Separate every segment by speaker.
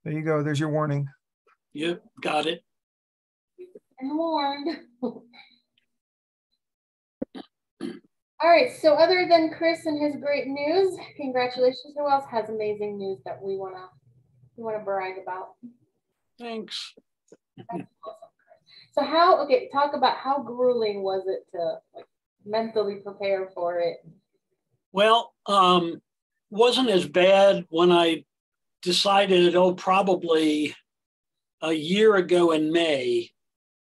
Speaker 1: There you go. There's your warning.
Speaker 2: Yep, got it.
Speaker 3: And warned. All right, so other than Chris and his great news, congratulations. Who else has amazing news that we wanna brag about?
Speaker 2: Thanks.
Speaker 3: That's awesome. So talk about how grueling was it to like mentally prepare for it?
Speaker 2: Well, wasn't as bad when I decided, probably a year ago in May,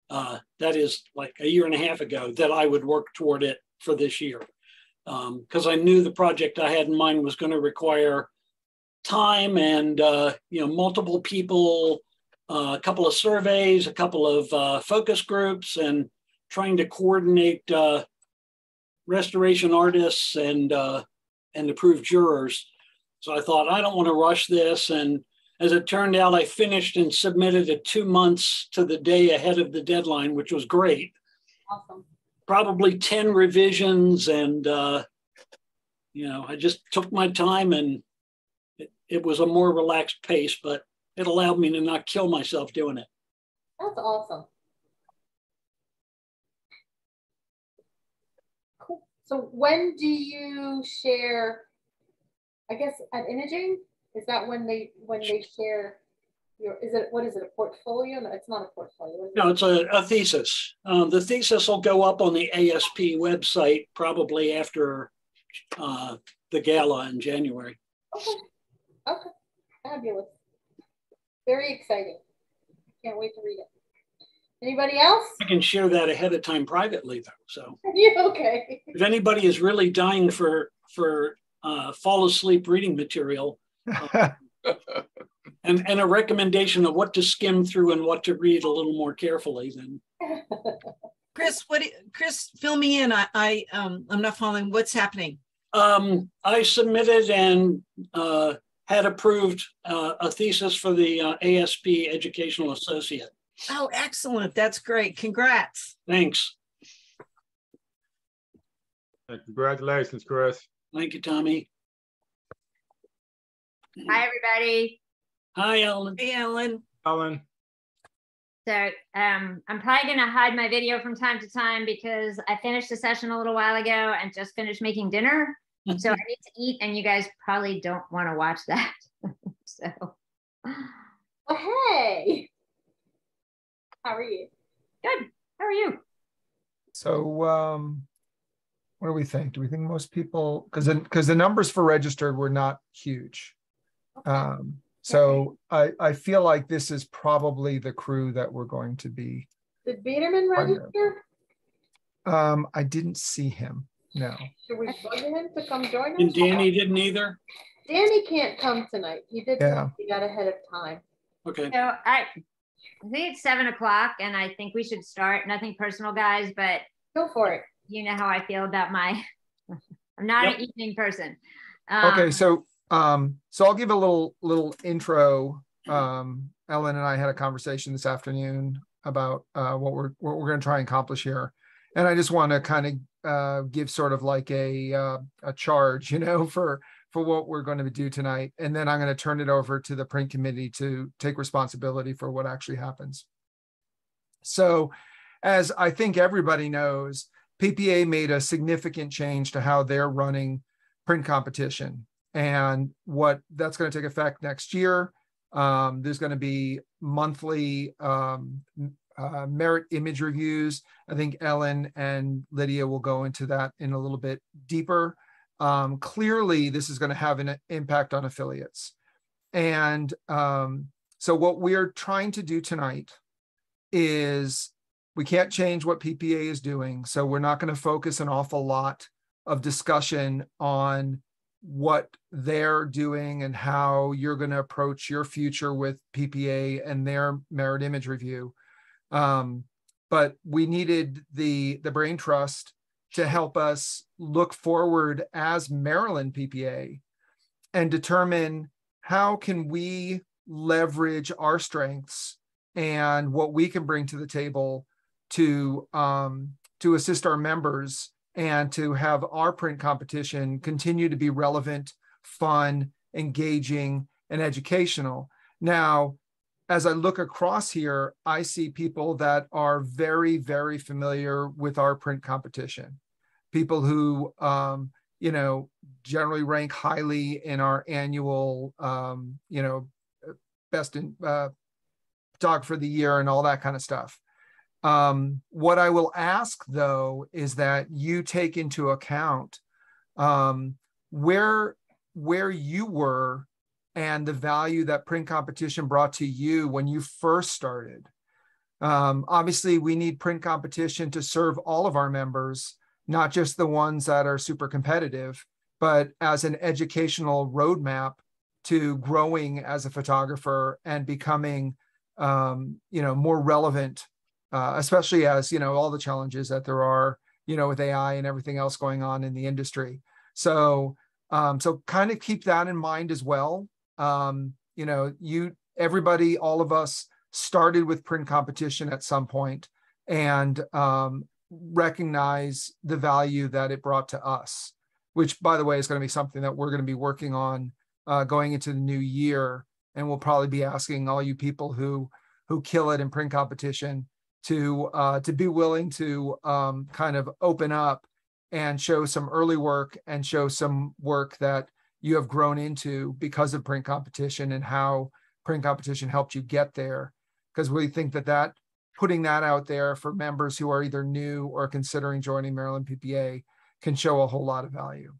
Speaker 2: that is like a year and a half ago, that I would work toward it for this year. Because I knew the project I had in mind was going to require time and, multiple people, a couple of surveys, a couple of focus groups, and trying to coordinate restoration artists and approved jurors. So I thought, I don't want to rush this. And as it turned out, I finished and submitted it 2 months to the day ahead of the deadline, which was great.
Speaker 3: Awesome. Probably
Speaker 2: 10 revisions. And, I just took my time, and it was a more relaxed pace, but it allowed me to not kill myself doing it.
Speaker 3: That's awesome. Cool. So when do you share, I guess at Imaging? Is that when they share what is it, a portfolio? No, it's not a portfolio.
Speaker 2: No, it's a thesis. The thesis will go up on the ASP website probably after the gala in January.
Speaker 3: Okay. Fabulous. Very exciting. Can't wait to read it. Anybody else?
Speaker 2: I can share that ahead of time privately, though. So
Speaker 3: yeah, okay.
Speaker 2: If anybody is really dying for fall asleep reading material, and a recommendation of what to skim through and what to read a little more carefully, then.
Speaker 4: Chris, Chris, fill me in. I'm not following what's happening.
Speaker 2: I submitted and had approved a thesis for the ASP Educational Associate.
Speaker 4: Oh, excellent. That's great. Congrats.
Speaker 2: Thanks.
Speaker 5: Congratulations, Chris.
Speaker 2: Thank you, Tommy.
Speaker 6: Hi, everybody.
Speaker 2: Hi, Ellen.
Speaker 4: Hey, Ellen.
Speaker 5: Ellen.
Speaker 6: So I'm probably going to hide my video from time to time because I finished the session a little while ago and just finished making dinner. So I need to eat, and you guys probably don't want to watch that. So.
Speaker 3: Well, hey. How are you?
Speaker 6: Good. How are you?
Speaker 1: So what do we think? Do we think most people, because the numbers for registered were not huge. Okay. So I feel like this is probably the crew that we're going to be.
Speaker 3: Did Biederman register?
Speaker 1: I didn't see him. No.
Speaker 3: Should we bug him to come join us?
Speaker 2: And Danny didn't either?
Speaker 3: Danny can't come tonight. He did he got ahead of time.
Speaker 2: Okay.
Speaker 6: So I think it's 7 o'clock, and I think we should start. Nothing personal, guys, but
Speaker 3: go for it.
Speaker 6: You know how I feel about I'm not an evening person.
Speaker 1: Okay, so I'll give a little intro. Ellen and I had a conversation this afternoon about what we're going to try and accomplish here, and I just want to kind of give sort of like a charge, for what we're going to do tonight, and then I'm going to turn it over to the print committee to take responsibility for what actually happens. So, as I think everybody knows, PPA made a significant change to how they're running print competition, and what that's going to take effect next year. There's going to be monthly merit image reviews. I think Ellen and Lydia will go into that in a little bit deeper. Clearly, this is going to have an impact on affiliates. And so what we're trying to do tonight is we can't change what PPA is doing. So we're not going to focus an awful lot of discussion on what they're doing and how you're going to approach your future with PPA and their merit image review. But we needed the brain trust to help us look forward as Maryland PPA and determine how can we leverage our strengths and what we can bring to the table to assist our members and to have our print competition continue to be relevant, fun, engaging, and educational. Now, as I look across here, I see people that are very, very familiar with our print competition. People who, you know, generally rank highly in our annual, you know, best in photographer of the year and all that kind of stuff. What I will ask though is that you take into account where you were and the value that print competition brought to you when you first started. Obviously, we need print competition to serve all of our members, not just the ones that are super competitive, but as an educational roadmap to growing as a photographer and becoming, you know, more relevant, especially as, you know, all the challenges that there are, you know, with AI and everything else going on in the industry. So, so kind of keep that in mind as well. You know, everybody, all of us started with print competition at some point, and recognize the value that it brought to us, which by the way, is going to be something that we're going to be working on going into the new year. And we'll probably be asking all you people who kill it in print competition to be willing to kind of open up and show some early work and show some work that you have grown into because of print competition and how print competition helped you get there. Because we think that putting that out there for members who are either new or considering joining Maryland PPA can show a whole lot of value.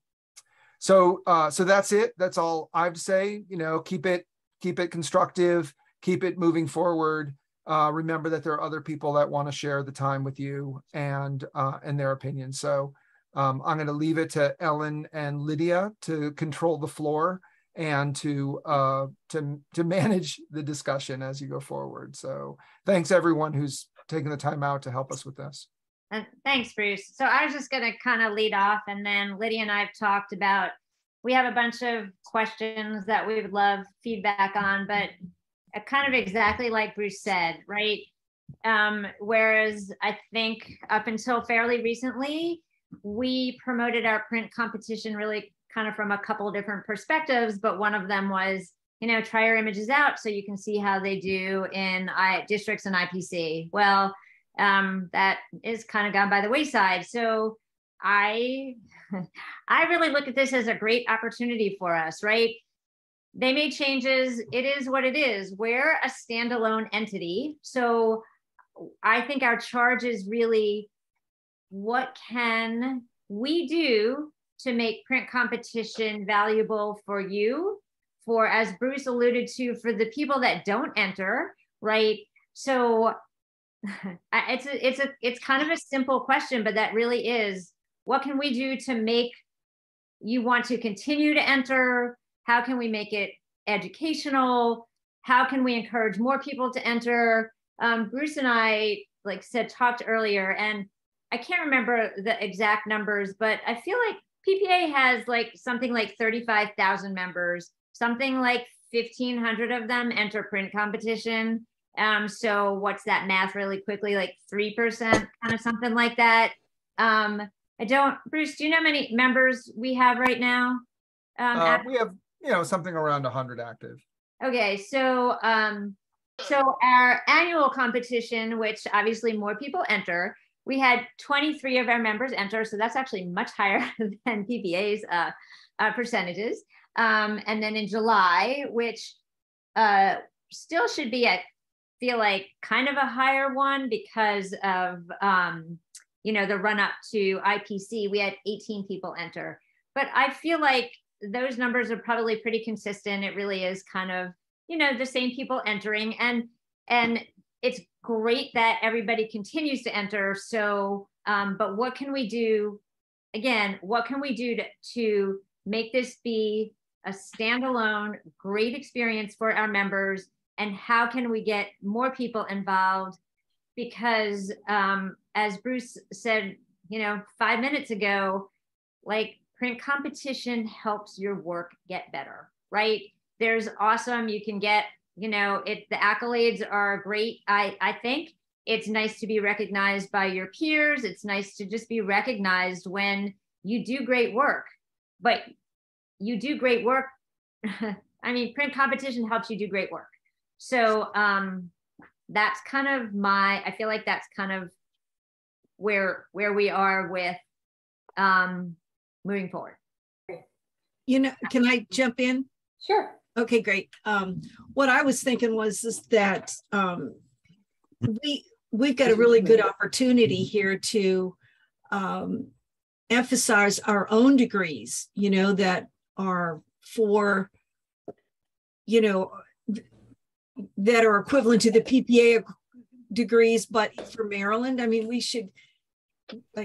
Speaker 1: So, so that's it. That's all I have to say. You know, keep it constructive, keep it moving forward. Remember that there are other people that want to share the time with you and their opinions. So I'm going to leave it to Ellen and Lydia to control the floor and to manage the discussion as you go forward. So thanks everyone who's taken the time out to help us with this.
Speaker 6: Thanks, Bruce. So I was just going to kind of lead off, and then Lydia and I have talked about, we have a bunch of questions that we would love feedback on, but kind of exactly like Bruce said, right? Whereas I think up until fairly recently, we promoted our print competition really kind of from a couple of different perspectives, but one of them was, you know, try your images out so you can see how they do in districts and IPC. Well, that is kind of gone by the wayside. So I really look at this as a great opportunity for us, right? They made changes. It is what it is. We're a standalone entity. So I think our charge is really, what can we do to make print competition valuable for you, for, as Bruce alluded to, for the people that don't enter, right? So it's kind of a simple question, but that really is, what can we do to make you want to continue to enter? How can we make it educational? How can we encourage more people to enter? Bruce and I, like said, talked earlier, and I can't remember the exact numbers, but I feel like PPA has like something like 35,000 members, something like 1,500 of them enter print competition. So what's that math really quickly, like 3%, kind of something like that. Bruce, do you know how many members we have right now?
Speaker 1: We have, you know, something around 100 active.
Speaker 6: Okay, so so our annual competition, which obviously more people enter, we had 23 of our members enter, so that's actually much higher than PPA's percentages. And then in July, which still should be at, feel like kind of a higher one because of you know, the run up to IPC, we had 18 people enter. But I feel like those numbers are probably pretty consistent. It really is kind of, you know, the same people entering, and it's great that everybody continues to enter. So, but what can we do? Again, what can we do to make this be a standalone, great experience for our members? And how can we get more people involved? Because as Bruce said, you know, 5 minutes ago, like, print competition helps your work get better, right? There's awesome, you can get, you know, the accolades are great. I think it's nice to be recognized by your peers. It's nice to just be recognized when you do great work, but you do great work. I mean, print competition helps you do great work. So that's kind of I feel like that's kind of where we are with moving forward.
Speaker 4: You know, can I jump in?
Speaker 3: Sure.
Speaker 4: Okay, great. What I was thinking was that we've got a really good opportunity here to emphasize our own degrees, you know, that are for, you know, that are equivalent to the PPA degrees, but for Maryland. I mean, we should,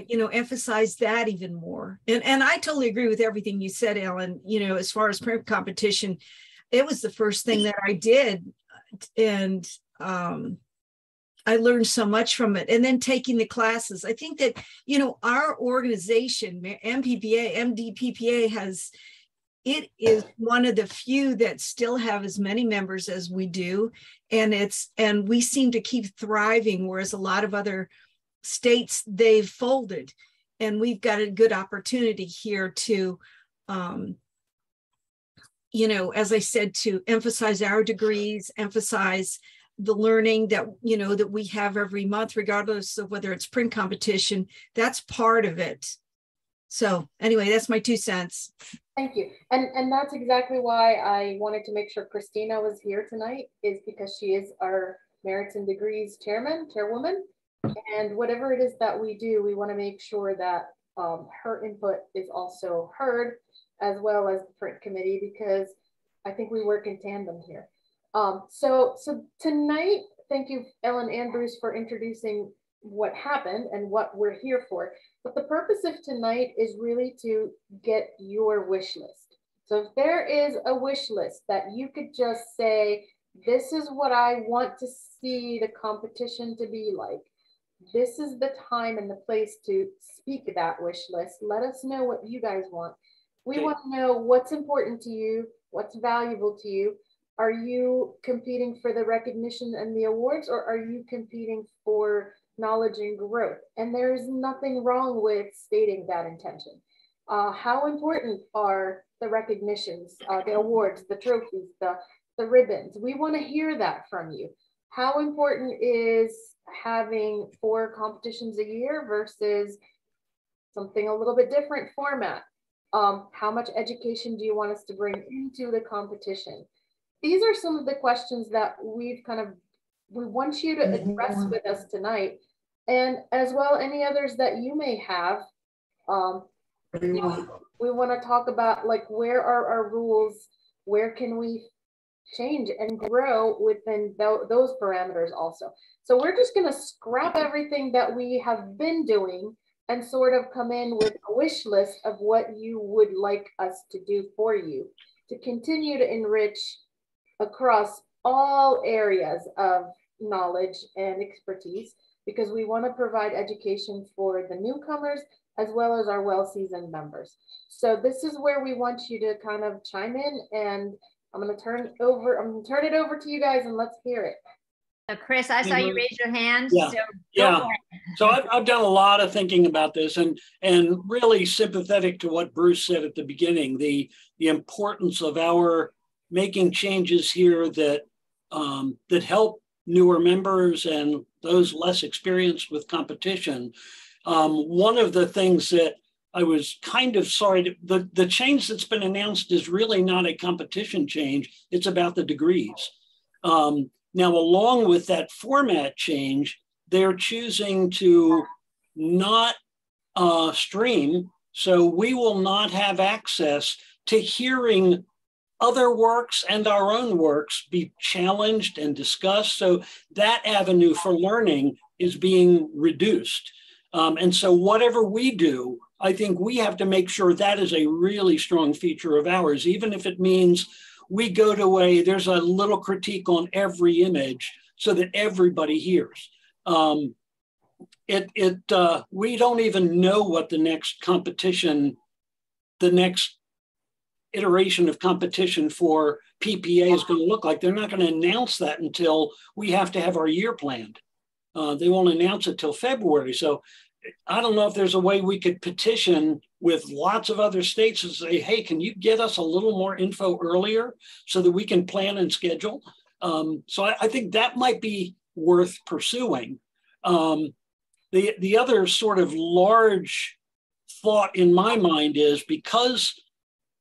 Speaker 4: you know, emphasize that even more. And I totally agree with everything you said, Ellen. You know, as far as print competition, it was the first thing that I did. And I learned so much from it. And then taking the classes, I think that, you know, our organization, MDPPA it is one of the few that still have as many members as we do. And we seem to keep thriving, whereas a lot of other states, they've folded. And we've got a good opportunity here to, you know, as I said, to emphasize our degrees, emphasize the learning that, you know, that we have every month, regardless of whether it's print competition. That's part of it. So anyway, that's my 2 cents.
Speaker 3: Thank you. And that's exactly why I wanted to make sure Christina was here tonight, is because she is our Merits and Degrees chairwoman. And whatever it is that we do, we want to make sure that her input is also heard, as well as the print committee, because I think we work in tandem here. So tonight, thank you, Ellen and Bruce, for introducing what happened and what we're here for. But the purpose of tonight is really to get your wish list. So if there is a wish list that you could just say, this is what I want to see the competition to be like, this is the time and the place to speak that wish list. Let us know what you guys want. We want to know what's important to you, what's valuable to you. Are you competing for the recognition and the awards, or are you competing for knowledge and growth? And there's nothing wrong with stating that intention. How important are the recognitions, the awards, the trophies, the ribbons? We want to hear that from you. How important is having 4 competitions a year versus something a little bit different format? How much education do you want us to bring into the competition? These are some of the questions that we want you to address with us tonight, and as well any others that you may have. We want to talk about, like, where are our rules? Where can we change and grow within those parameters also? So we're just going to scrap everything that we have been doing and sort of come in with a wish list of what you would like us to do for you to continue to enrich across all areas of knowledge and expertise, because we want to provide education for the newcomers as well as our well-seasoned members. So this is where we want you to kind of chime in, and I'm going to turn it over to you guys, and let's hear it.
Speaker 6: So Chris, I saw you raise your hand.
Speaker 2: Yeah. So I've done a lot of thinking about this, and really sympathetic to what Bruce said at the beginning, the importance of our making changes here that that help newer members and those less experienced with competition. One of the things that I was kind of sorry, the change that's been announced is really not a competition change. It's about the degrees. Now, along with that format change, they're choosing to not stream. So we will not have access to hearing other works and our own works be challenged and discussed. So that avenue for learning is being reduced. And so whatever we do, I think we have to make sure that is a really strong feature of ours, even if it means we go to there's a little critique on every image so that everybody hears. We don't even know what the next competition, the next iteration of competition for PPA is going to look like. They're not going to announce that until we have to have our year planned. They won't announce it till February. So I don't know if there's a way we could petition with lots of other states to say, hey, can you get us a little more info earlier so that we can plan and schedule? So I think that might be worth pursuing. The other sort of large thought in my mind is because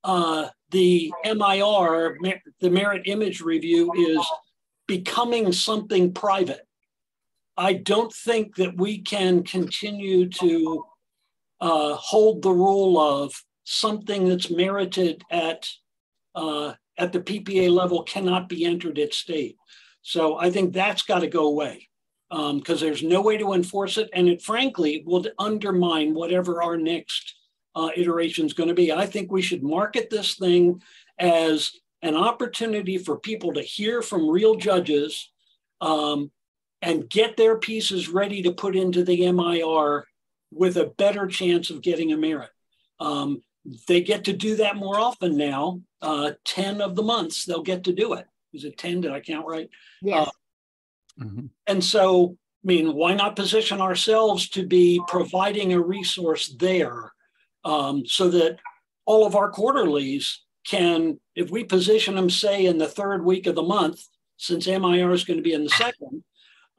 Speaker 2: the MIR, the Merit Image Review, is becoming something private. I don't think that we can continue to hold the rule of something that's merited at the PPA level cannot be entered at state. So I think that's got to go away because there's no way to enforce it. And it frankly will undermine whatever our next iteration is going to be. I think we should market this thing as an opportunity for people to hear from real judges and get their pieces ready to put into the MIR with a better chance of getting a merit. They get to do that more often now. 10 of the months they'll get to do it. Is it 10? Did I count right?
Speaker 3: Yes.
Speaker 2: And so, I mean, why not position ourselves to be providing a resource there so that all of our quarterlies can, if we position them, say, in the third week of the month, since MIR is going to be in the second,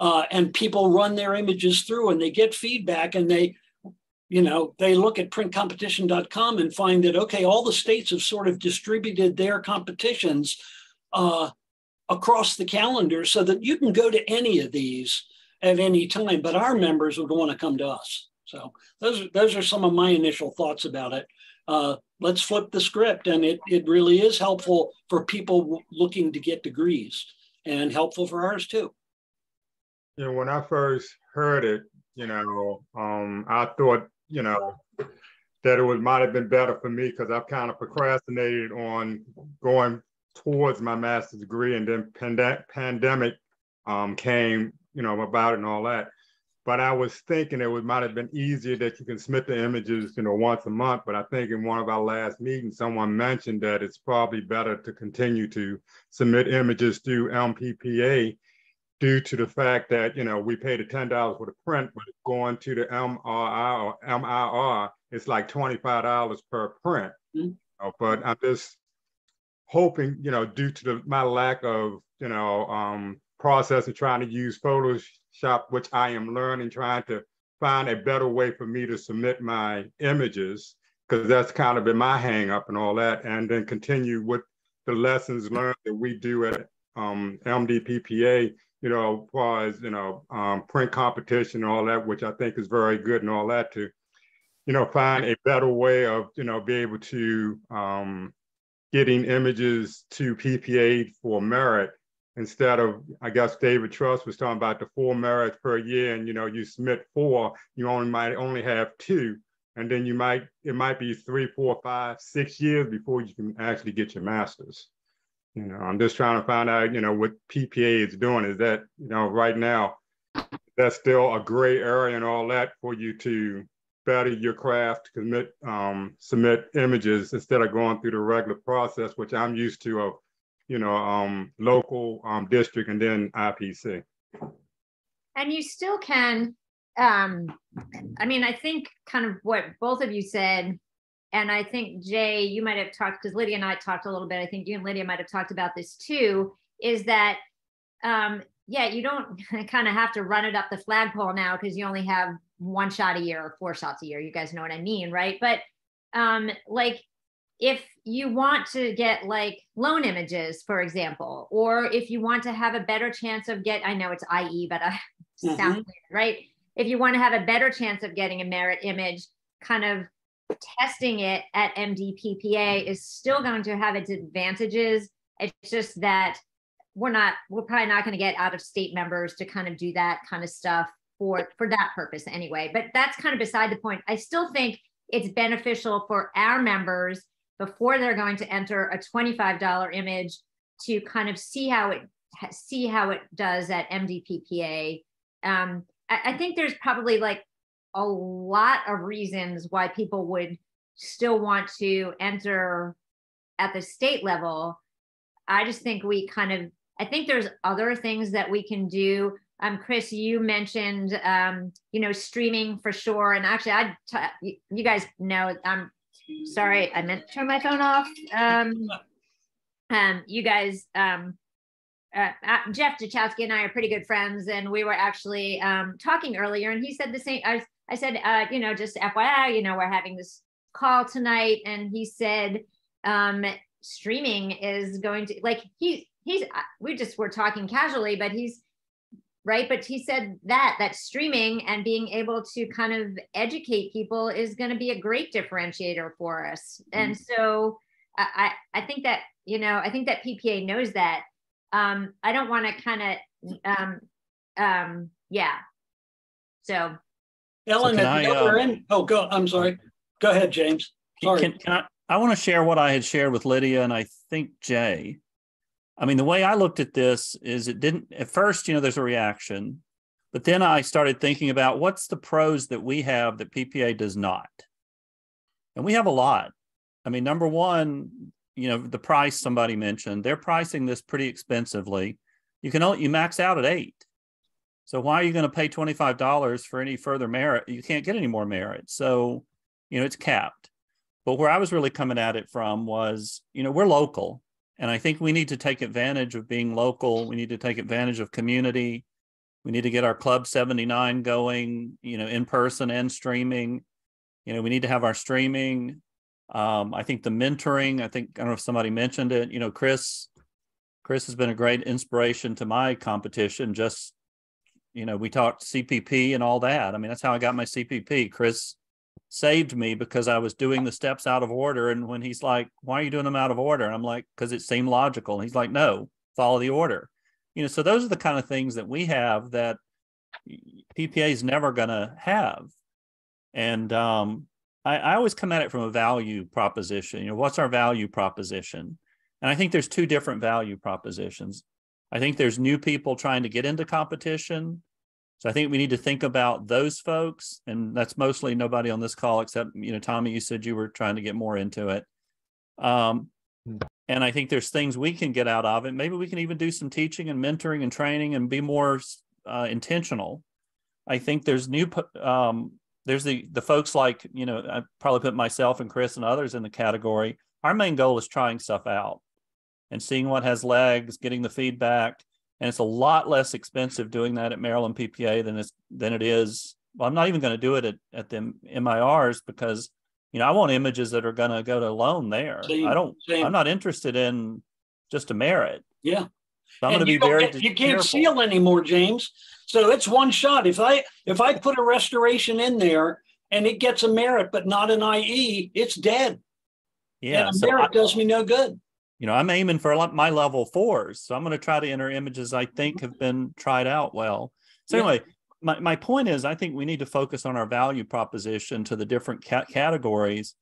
Speaker 2: and people run their images through and they get feedback and they look at printcompetition.com and find that, okay, all the states have sort of distributed their competitions across the calendar so that you can go to any of these at any time, but our members would want to come to us. So those are some of my initial thoughts about it. Let's flip the script, and it really is helpful for people looking to get degrees and helpful for ours too.
Speaker 5: You know, when I first heard it, I thought, that it might have been better for me because I've kind of procrastinated on going towards my master's degree, and then pandemic came, about it and all that. But I was thinking it might have been easier that you can submit the images, once a month. But I think in one of our last meetings, someone mentioned that it's probably better to continue to submit images through MPPA due to the fact that, we paid the $10 for the print, but going to the MRI or MIR, it's like $25 per print. Mm-hmm. But I'm just hoping, due to my lack of, process of trying to use Photoshop, which I am learning, trying to find a better way for me to submit my images, because that's kind of been my hang up and all that, and then continue with the lessons learned that we do at MDPPA, as far as, print competition and all that, which I think is very good and all that, to, find a better way of, be able to getting images to PPA for merit instead of, I guess David Truss was talking about the 4 merits per year, and, you submit 4, you might only have 2. And then it might be 3, 4, 5, 6 years before you can actually get your master's. I'm just trying to find out, what PPA is doing. Is that, right now, that's still a gray area and all that for you to better your craft, submit images instead of going through the regular process, which I'm used to of, local district and then IPC.
Speaker 6: And you still can, I think kind of what both of you said, and I think, Jay, you might have talked, because Lydia and I talked a little bit, I think you and Lydia might have talked about this too, is that, you don't kind of have to run it up the flagpole now because you only have 1 shot a year or 4 shots a year. You guys know what I mean, right? But if you want to get loan images, for example, or if you want to have a better chance of I know it's IE, but sounds weird, right? If you want to have a better chance of getting a merit image, kind of testing it at MDPPA is still going to have its advantages. It's just that we're probably not going to get out of state members to kind of do that kind of stuff for that purpose anyway. But that's kind of beside the point. I still think it's beneficial for our members before they're going to enter a $25 image to kind of see how it does at MDPPA. I think there's probably a lot of reasons why people would still want to enter at the state level. I just think I think there's other things that we can do. Chris, you mentioned, streaming for sure. And actually, you guys know, I'm sorry, I meant to turn my phone off. You guys, Jeff Jachowski and I are pretty good friends, and we were actually talking earlier, and he said the same. I said, just FYI, we're having this call tonight, and he said streaming is going to, like, we're talking casually, but he's right. But he said that streaming and being able to kind of educate people is going to be a great differentiator for us. And so I think that, I think that PPA knows that. I don't want to kind of, So.
Speaker 2: Ellen,
Speaker 7: So
Speaker 2: at the other end, go. I'm sorry. Go ahead, James. Sorry.
Speaker 7: I want to share what I had shared with Lydia and I think Jay. I mean, the way I looked at this is it didn't, at first, there's a reaction, but then I started thinking about what's the pros that we have that PPA does not. And we have a lot. I mean, number one, the price somebody mentioned, they're pricing this pretty expensively. You max out at $8. So why are you going to pay $25 for any further merit? You can't get any more merit. So, it's capped. But where I was really coming at it from was, we're local. And I think we need to take advantage of being local. We need to take advantage of community. We need to get our Club 79 going, in person and streaming. We need to have our streaming. I think the mentoring, I don't know if somebody mentioned it, Chris has been a great inspiration to my competition. Just, we talked CPP and all that. I mean, that's how I got my CPP. Chris saved me because I was doing the steps out of order. And when he's like, why are you doing them out of order? And I'm like, because it seemed logical. And he's like, no, follow the order. So those are the kind of things that we have that PPA is never going to have. And I always come at it from a value proposition. What's our value proposition? And I think there's two different value propositions. I think there's new people trying to get into competition. So I think we need to think about those folks, and that's mostly nobody on this call except, Tommy, you said you were trying to get more into it. And I think there's things we can get out of it. Maybe we can even do some teaching and mentoring and training and be more intentional. I think there's there's the folks like, I probably put myself and Chris and others in the category. Our main goal is trying stuff out and seeing what has legs, getting the feedback. And it's a lot less expensive doing that at Maryland PPA than it is. Well, I'm not even going to do it at the MIRs because, I want images that are going to go to loan there. I'm not interested in just a merit.
Speaker 2: Yeah.
Speaker 7: So I'm going to be very
Speaker 2: you can't seal anymore, James. So it's one shot. If I put a restoration in there and it gets a merit, but not an IE, it's dead.
Speaker 7: Yeah.
Speaker 2: And a merit does me no good.
Speaker 7: I'm aiming for my level 4s. So I'm going to try to enter images I think have been tried out well. So anyway, my point is, I think we need to focus on our value proposition to the different categories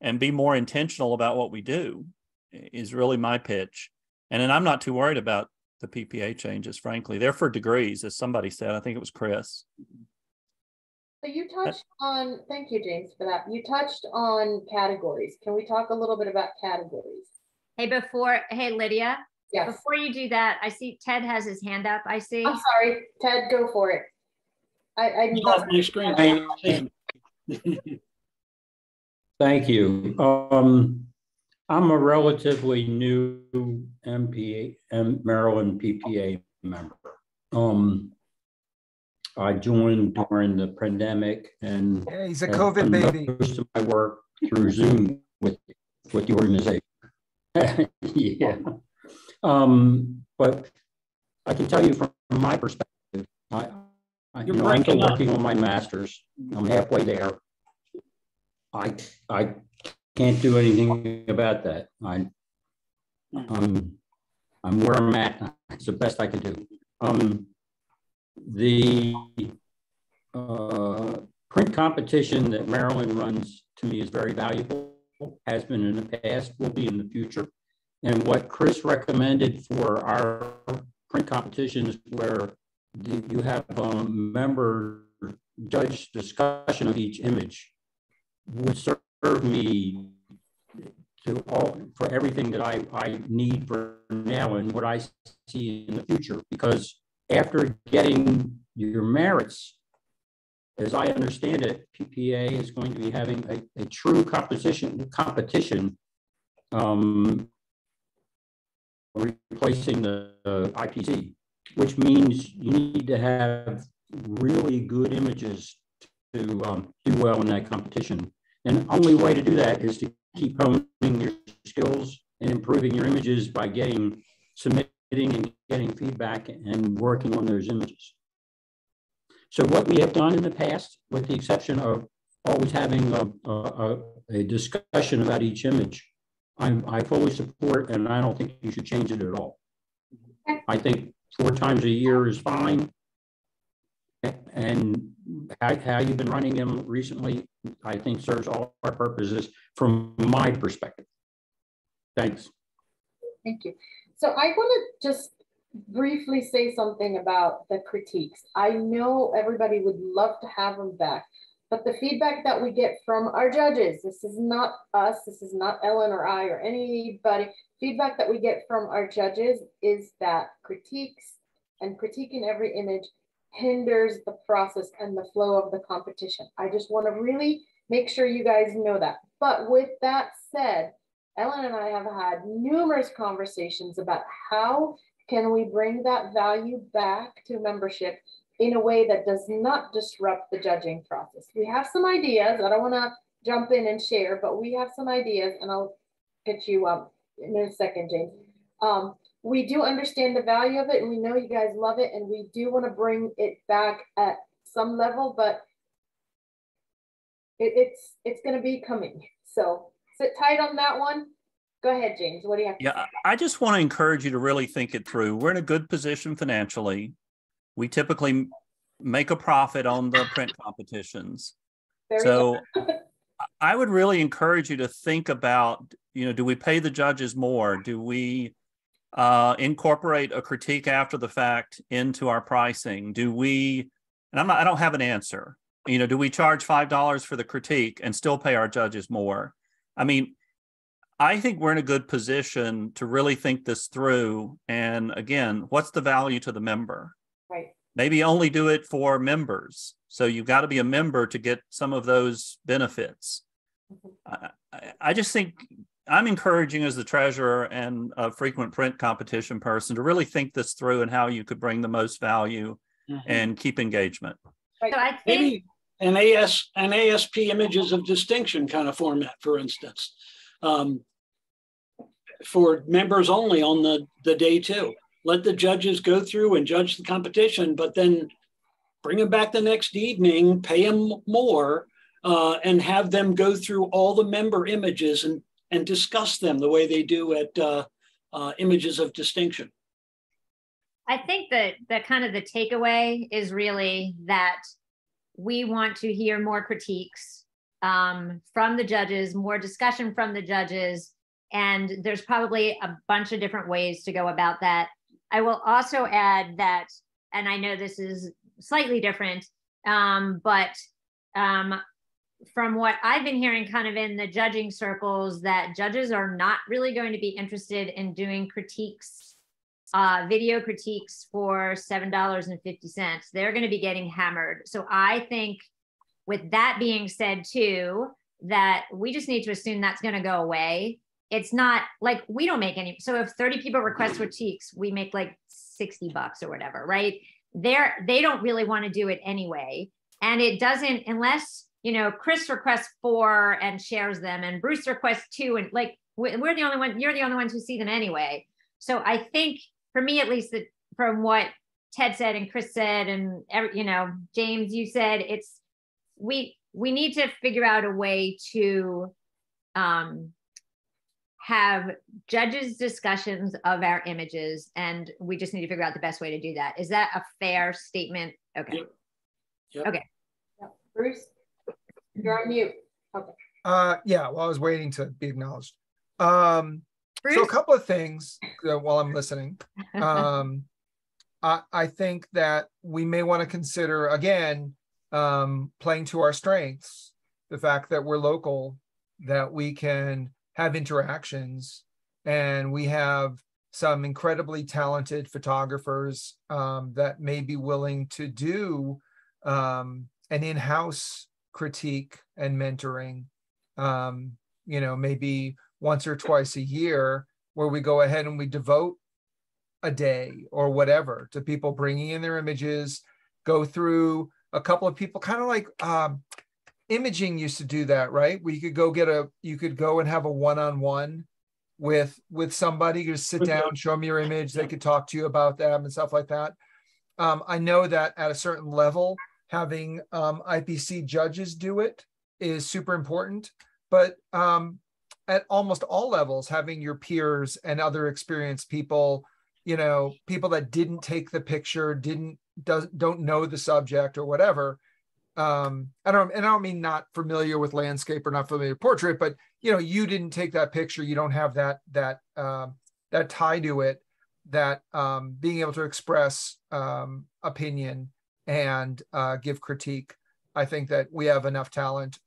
Speaker 7: and be more intentional about what we do is really my pitch. And then I'm not too worried about the PPA changes, frankly. They're for degrees, as somebody said. I think it was Chris.
Speaker 3: So you touched on, thank you, James, for that. You touched on categories. Can we talk a little bit about categories?
Speaker 6: Hey, Lydia.
Speaker 3: Yes.
Speaker 6: Before you do that, I see Ted has his hand up. I see.
Speaker 3: I'm sorry, Ted, go for it.
Speaker 2: He's off my screen.
Speaker 8: Thank you. I'm a relatively new Maryland PPA member. I joined during the pandemic, and
Speaker 1: he's a COVID baby.
Speaker 8: Most of my work through Zoom with the organization. Yeah. But I can tell you from my perspective, I'm still working on my master's. I'm halfway there. I can't do anything about that. I'm where I'm at. It's the best I can do. The print competition that Maryland runs to me is very valuable. Has been in the past, will be in the future. And what Chris recommended for our print competition is where you have a member judge discussion of each image would serve me for everything that I need for now and what I see in the future. Because after getting your merits, as I understand it, PPA is going to be having a true competition replacing the IPC, which means you need to have really good images to do well in that competition. And the only way to do that is to keep honing your skills and improving your images by submitting and getting feedback and working on those images. So what we have done in the past, with the exception of always having a discussion about each image, I fully support, and I don't think you should change it at all. I think 4 times a year is fine. And how you've been running them recently, I think serves all our purposes from my perspective. Thanks.
Speaker 3: Thank you. So I want to just briefly say something about the critiques. I know everybody would love to have them back, but the feedback that we get from our judges, this is not us, this is not Ellen or I or anybody, feedback that we get from our judges is that critiques and critiquing every image hinders the process and the flow of the competition. I just want to really make sure you guys know that. But with that said, Ellen and I have had numerous conversations about how can we bring that value back to membership in a way that does not disrupt the judging process. We have some ideas. I don't want to jump in and share, but we have some ideas, and I'll get you up in a second, James. We do understand the value of it, and we know you guys love it, and we do want to bring it back at some level, but it's going to be coming. So sit tight on that one. Go ahead, James. What do you have to say?
Speaker 7: I just want to encourage you to really think it through. We're in a good position financially. We typically make a profit on the print competitions. So I would really encourage you to think about, do we pay the judges more? Do we incorporate a critique after the fact into our pricing? Do we, and I don't have an answer, do we charge $5 for the critique and still pay our judges more? I mean, I think we're in a good position to really think this through. And again, what's the value to the member?
Speaker 3: Right.
Speaker 7: Maybe only do it for members. So you've got to be a member to get some of those benefits. I just think I'm encouraging, as the treasurer and a frequent print competition person, to really think this through and how you could bring the most value and keep engagement.
Speaker 6: So I think
Speaker 2: Maybe an ASP images of distinction kind of format, for instance, for members only on the day 2. Let the judges go through and judge the competition, but then bring them back the next evening, pay them more, and have them go through all the member images and discuss them the way they do at images of distinction.
Speaker 6: I think that the kind of the takeaway is really that we want to hear more critiques from the judges, more discussion from the judges, and there's probably a bunch of different ways to go about that. I will also add that, and I know this is slightly different, but from what I've been hearing kind of in the judging circles, that judges are not really going to be interested in doing critiques, video critiques for $7.50. They're going to be getting hammered. So I think, with that being said too, that we just need to assume that's going to go away. It's not like we don't make any. So if 30 people request critiques, we make like $60 or whatever, right? They don't really want to do it anyway. And it doesn't, unless, Chris requests 4 and shares them, and Bruce requests 2, and like, we're the only one, you're the only ones who see them anyway. So I think, for me, at least, that from what Ted said and Chris said, and James, you said, it's, we need to figure out a way to have judges' discussions of our images, and we just need to figure out the best way to do that. Is that a fair statement? Okay.
Speaker 2: Yep.
Speaker 6: Okay.
Speaker 3: Yep. Bruce, you're on mute. Okay.
Speaker 1: Yeah, well, I was waiting to be acknowledged. So a couple of things while I'm listening. I think that we may want to consider, again, playing to our strengths, the fact that we're local, that we can have interactions, and we have some incredibly talented photographers that may be willing to do an in-house critique and mentoring, maybe once or twice a year, where we go ahead and we devote a day or whatever to people bringing in their images, go through a couple of people, kind of like imaging used to do that, right? Where you could go and have a one-on-one with somebody, you just sit down, show them your image, they could talk to you about them and stuff like that. I know that at a certain level, having IPC judges do it is super important, but at almost all levels, having your peers and other experienced people, people that didn't take the picture, don't know the subject or whatever. I don't mean not familiar with landscape or not familiar with portrait, but you didn't take that picture, you don't have that tie to it, that being able to express opinion and give critique. I think that we have enough talent,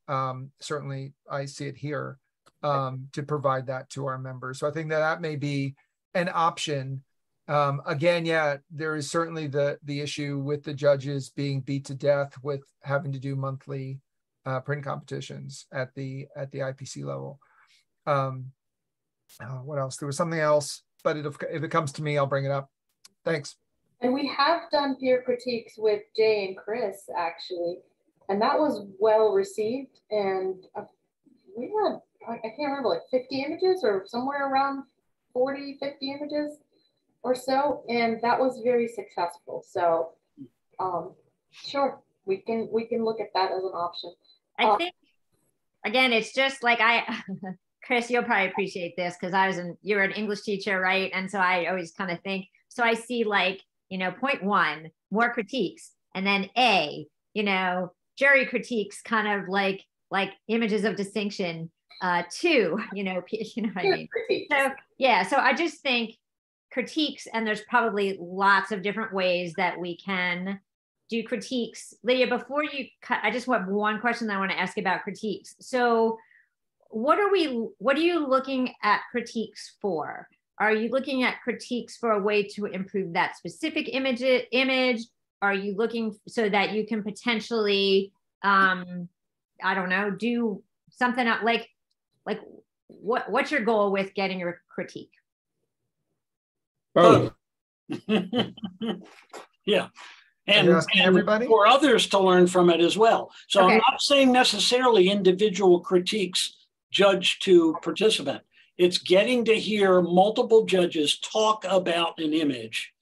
Speaker 1: certainly I see it here, to provide that to our members. So I think that may be an option. Again, yeah, there is certainly the issue with the judges being beat to death with having to do monthly print competitions at the IPC level. What else? There was something else, but if it comes to me, I'll bring it up. Thanks. And
Speaker 3: we have done peer critiques with Jay and Chris, actually, and that was well received. And we had, I can't remember, like 50 images or somewhere around 40, 50 images or so, and that was very successful. So sure, we can look at that as an option.
Speaker 6: I think, again, it's just like Chris, you'll probably appreciate this because you're an English teacher, right? And so I always kind of think, so I see like, point 1, more critiques, and then A, jury critiques, kind of like images of distinction, 2, you know what I mean? So yeah, so I just think critiques, and there's probably lots of different ways that we can do critiques. Lydia, before you cut, I just want one question that I want to ask about critiques. So what are you looking at critiques for? Are you looking at critiques for a way to improve that specific image? Are you looking so that you can potentially, I don't know, do something like what's your goal with getting your critique?
Speaker 8: Both.
Speaker 2: Yeah. And
Speaker 1: everybody,
Speaker 2: for others to learn from it as well. So
Speaker 6: okay.
Speaker 2: I'm not saying necessarily individual critiques judge to participant. It's getting to hear multiple judges talk about an image,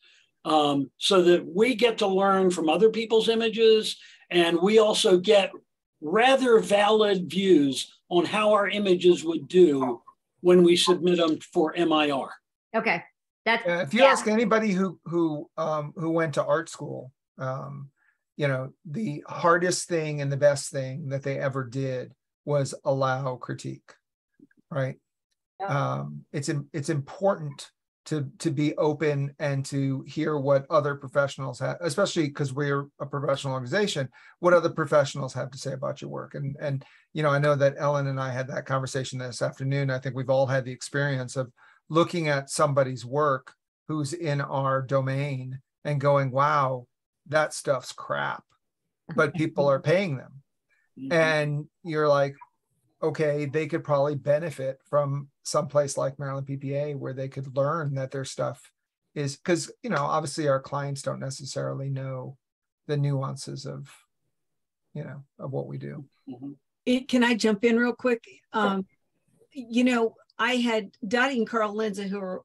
Speaker 2: so that we get to learn from other people's images, and we also get rather valid views on how our images would do when we submit them for MIR.
Speaker 6: Okay.
Speaker 1: If you ask anybody who went to art school, the hardest thing and the best thing that they ever did was allow critique, right? Yeah. It's important to be open and to hear what other professionals have, especially because we're a professional organization, what other professionals have to say about your work. And I know that Ellen and I had that conversation this afternoon. I think we've all had the experience of looking at somebody's work who's in our domain and going, wow, that stuff's crap, but people are paying them. Mm-hmm. And you're like, okay, they could probably benefit from someplace like Maryland PPA where they could learn that their stuff is, because, obviously our clients don't necessarily know the nuances of what we do.
Speaker 4: Mm-hmm. Can I jump in real quick? I had Dottie and Carl Lindsay, who are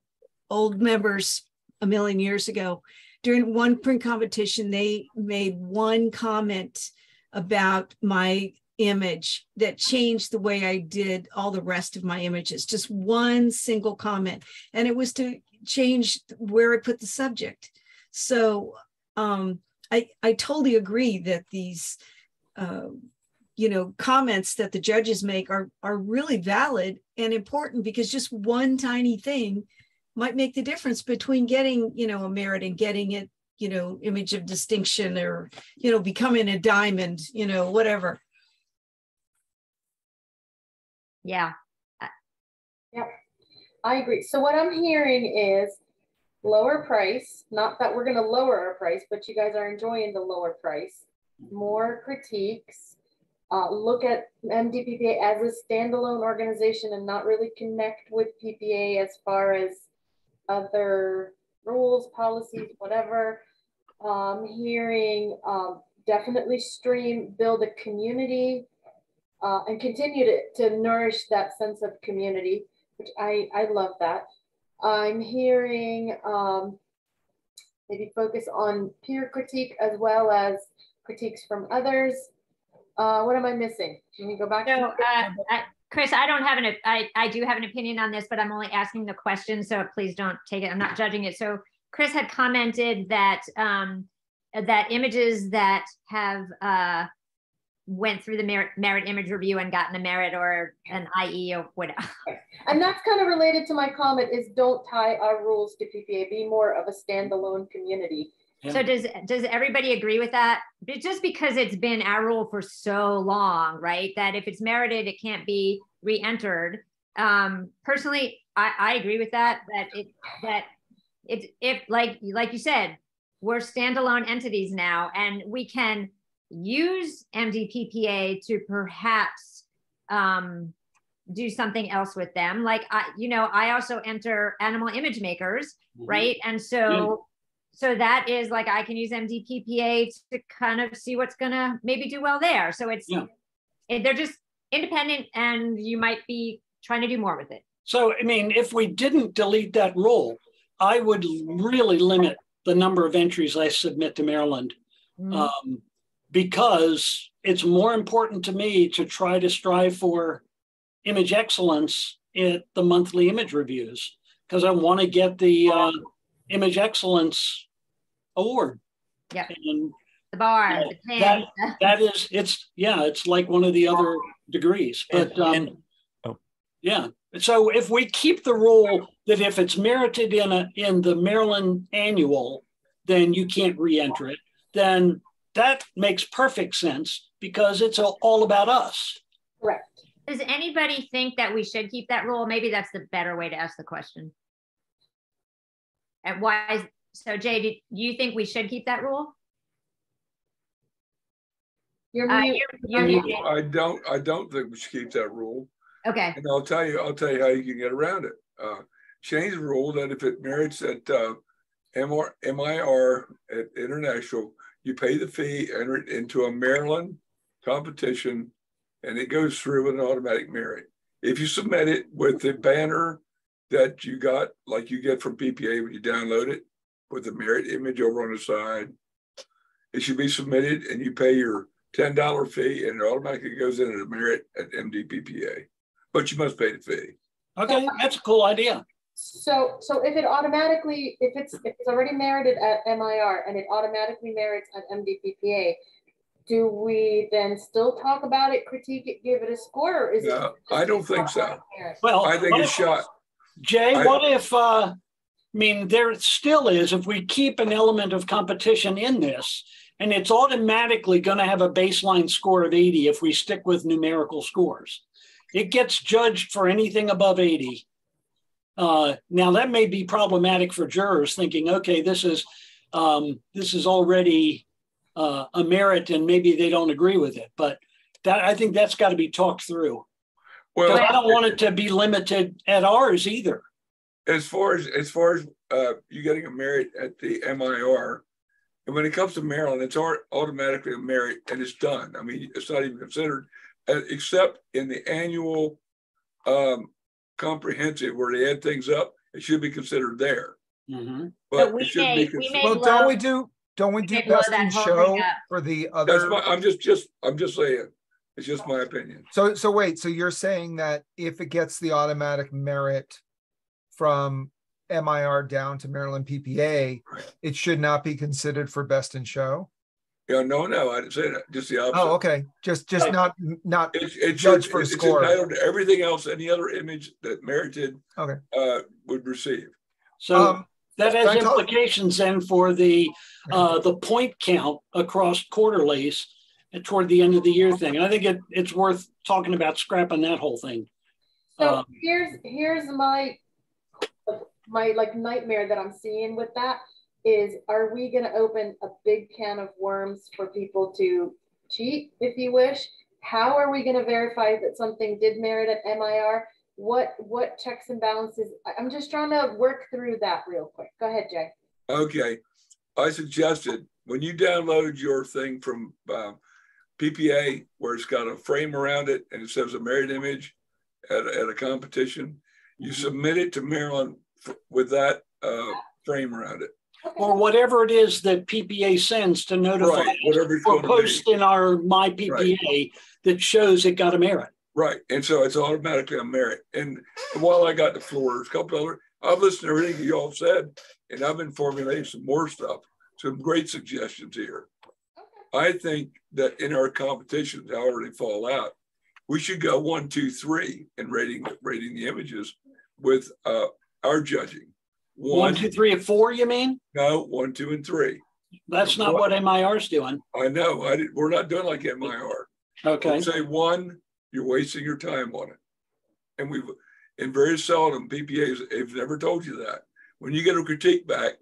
Speaker 4: old members a million years ago. During one print competition, they made one comment about my image that changed the way I did all the rest of my images. Just one single comment. And it was to change where I put the subject. So I totally agree that these comments that the judges make are really valid and important, because just one tiny thing might make the difference between getting, a merit and getting it, image of distinction, or, becoming a diamond, whatever.
Speaker 6: Yeah.
Speaker 3: Yep, I agree. So what I'm hearing is lower price, not that we're going to lower our price, but you guys are enjoying the lower price, more critiques, look at MDPPA as a standalone organization and not really connect with PPA as far as other rules, policies, whatever. Hearing definitely build a community and continue to nourish that sense of community, which I love that. I'm hearing maybe focus on peer critique as well as critiques from others. What am I missing? Can you go back?
Speaker 6: So, Chris, I don't have I do have an opinion on this, but I'm only asking the question, so please don't take it. I'm not judging it. So Chris had commented that that images that have went through the merit image review and gotten a merit or an IE or whatever.
Speaker 3: And that's kind of related to my comment is don't tie our rules to PPA, be more of a standalone community.
Speaker 6: Yeah. So does everybody agree with that? Just because it's been our rule for so long, right? That if it's merited, it can't be re-entered. Personally, I agree with that. If like you said, we're standalone entities now, and we can use MDPPA to perhaps do something else with them. Like I also enter animal image makers, right? And so. So that is like, I can use MDPPA to kind of see what's gonna maybe do well there. So it's, they're just independent and you might be trying to do more with it.
Speaker 2: So, I mean, if we didn't delete that rule, I would really limit the number of entries I submit to Maryland because it's more important to me to try to strive for image excellence at the monthly image reviews because I want to get the Image Excellence Award.
Speaker 6: Yeah.
Speaker 2: And
Speaker 6: the bar, the pin.
Speaker 2: That is, it's like one of the other degrees. But yeah. So if we keep the rule that if it's merited in the Maryland annual, then you can't re-enter it, then that makes perfect sense because it's all about us.
Speaker 3: Correct.
Speaker 6: Does anybody think that we should keep that rule? Maybe that's the better way to ask the question. And why? So Jay, do you think we should keep that rule?
Speaker 3: You're
Speaker 9: I don't think we should keep that rule.
Speaker 6: Okay.
Speaker 9: And I'll tell you how you can get around it. Change the rule that if it merits at MIR at international, you pay the fee, enter it into a Maryland competition, and it goes through with an automatic merit. If you submit it with the banner that you got, like you get from PPA when you download it, with the merit image over on the side, it should be submitted and you pay your $10 fee and it automatically goes into the merit at MDPPA. But you must pay the fee.
Speaker 2: Okay, that's a cool idea.
Speaker 3: So if it automatically, if it's already merited at MIR and it automatically merits at MDPPA, do we then still talk about it, critique it, give it a score, or is it?
Speaker 9: I don't think so.
Speaker 2: Well,
Speaker 9: I think it's shot.
Speaker 2: Jay, what if, I mean, there still is, if we keep an element of competition in this, and it's automatically going to have a baseline score of 80 if we stick with numerical scores. It gets judged for anything above 80. Now, that may be problematic for jurors thinking, okay, this is already a merit and maybe they don't agree with it. But I think that's got to be talked through. Well, I don't want it to be limited at ours either.
Speaker 9: As far as you getting a merit at the MIR, and when it comes to Maryland, it's automatically a merit and it's done. I mean, it's not even considered, except in the annual comprehensive where they add things up, it should be considered there.
Speaker 2: Mm-hmm.
Speaker 9: But
Speaker 6: so
Speaker 9: it shouldn't be considered.
Speaker 1: Well, don't we do best in show for the other?
Speaker 9: I'm just saying. It's just my opinion.
Speaker 1: So wait, so you're saying that if it gets the automatic merit from MIR down to Maryland PPA, it should not be considered for best in show?
Speaker 9: Yeah, no, I didn't say that. Just the opposite.
Speaker 1: Oh, okay. Just not
Speaker 9: it's
Speaker 1: judged for
Speaker 9: it's
Speaker 1: score.
Speaker 9: It's entitled to everything else, any other image that merited would receive.
Speaker 2: So that has implications then for the point count across quarterlies toward the end of the year thing. And I think it's worth talking about scrapping that whole thing.
Speaker 3: So here's my like nightmare that I'm seeing with that is, are we going to open a big can of worms for people to cheat, if you wish, How are we going to verify that something did merit an MIR? What checks and balances? I'm just trying to work through that real quick. Go ahead, Jay.
Speaker 9: Okay. I suggested when you download your thing from PPA, where it's got a frame around it and it says a merit image at a competition, you submit it to Maryland with that frame around it.
Speaker 2: Or whatever it is that PPA sends to notify
Speaker 9: Right, whatever it's
Speaker 2: or
Speaker 9: going to
Speaker 2: post
Speaker 9: be.
Speaker 2: in our My PPA that shows it got a merit.
Speaker 9: Right. And so it's automatically a merit. And while I got the floor, there's a couple other, I've listened to everything you all said, and I've been formulating some more stuff, some great suggestions here. I think that in our competitions, however they fall out, we should go 1, 2, 3 in rating the images with our judging.
Speaker 2: 1, 2, 3, and 4, you mean?
Speaker 9: No, 1, 2, and 3.
Speaker 2: That's not what MIR's doing.
Speaker 9: I know. We're not doing like MIR.
Speaker 2: Okay.
Speaker 9: Say 1, you're wasting your time on it. And very seldom PPAs have never told you that. When you get a critique back,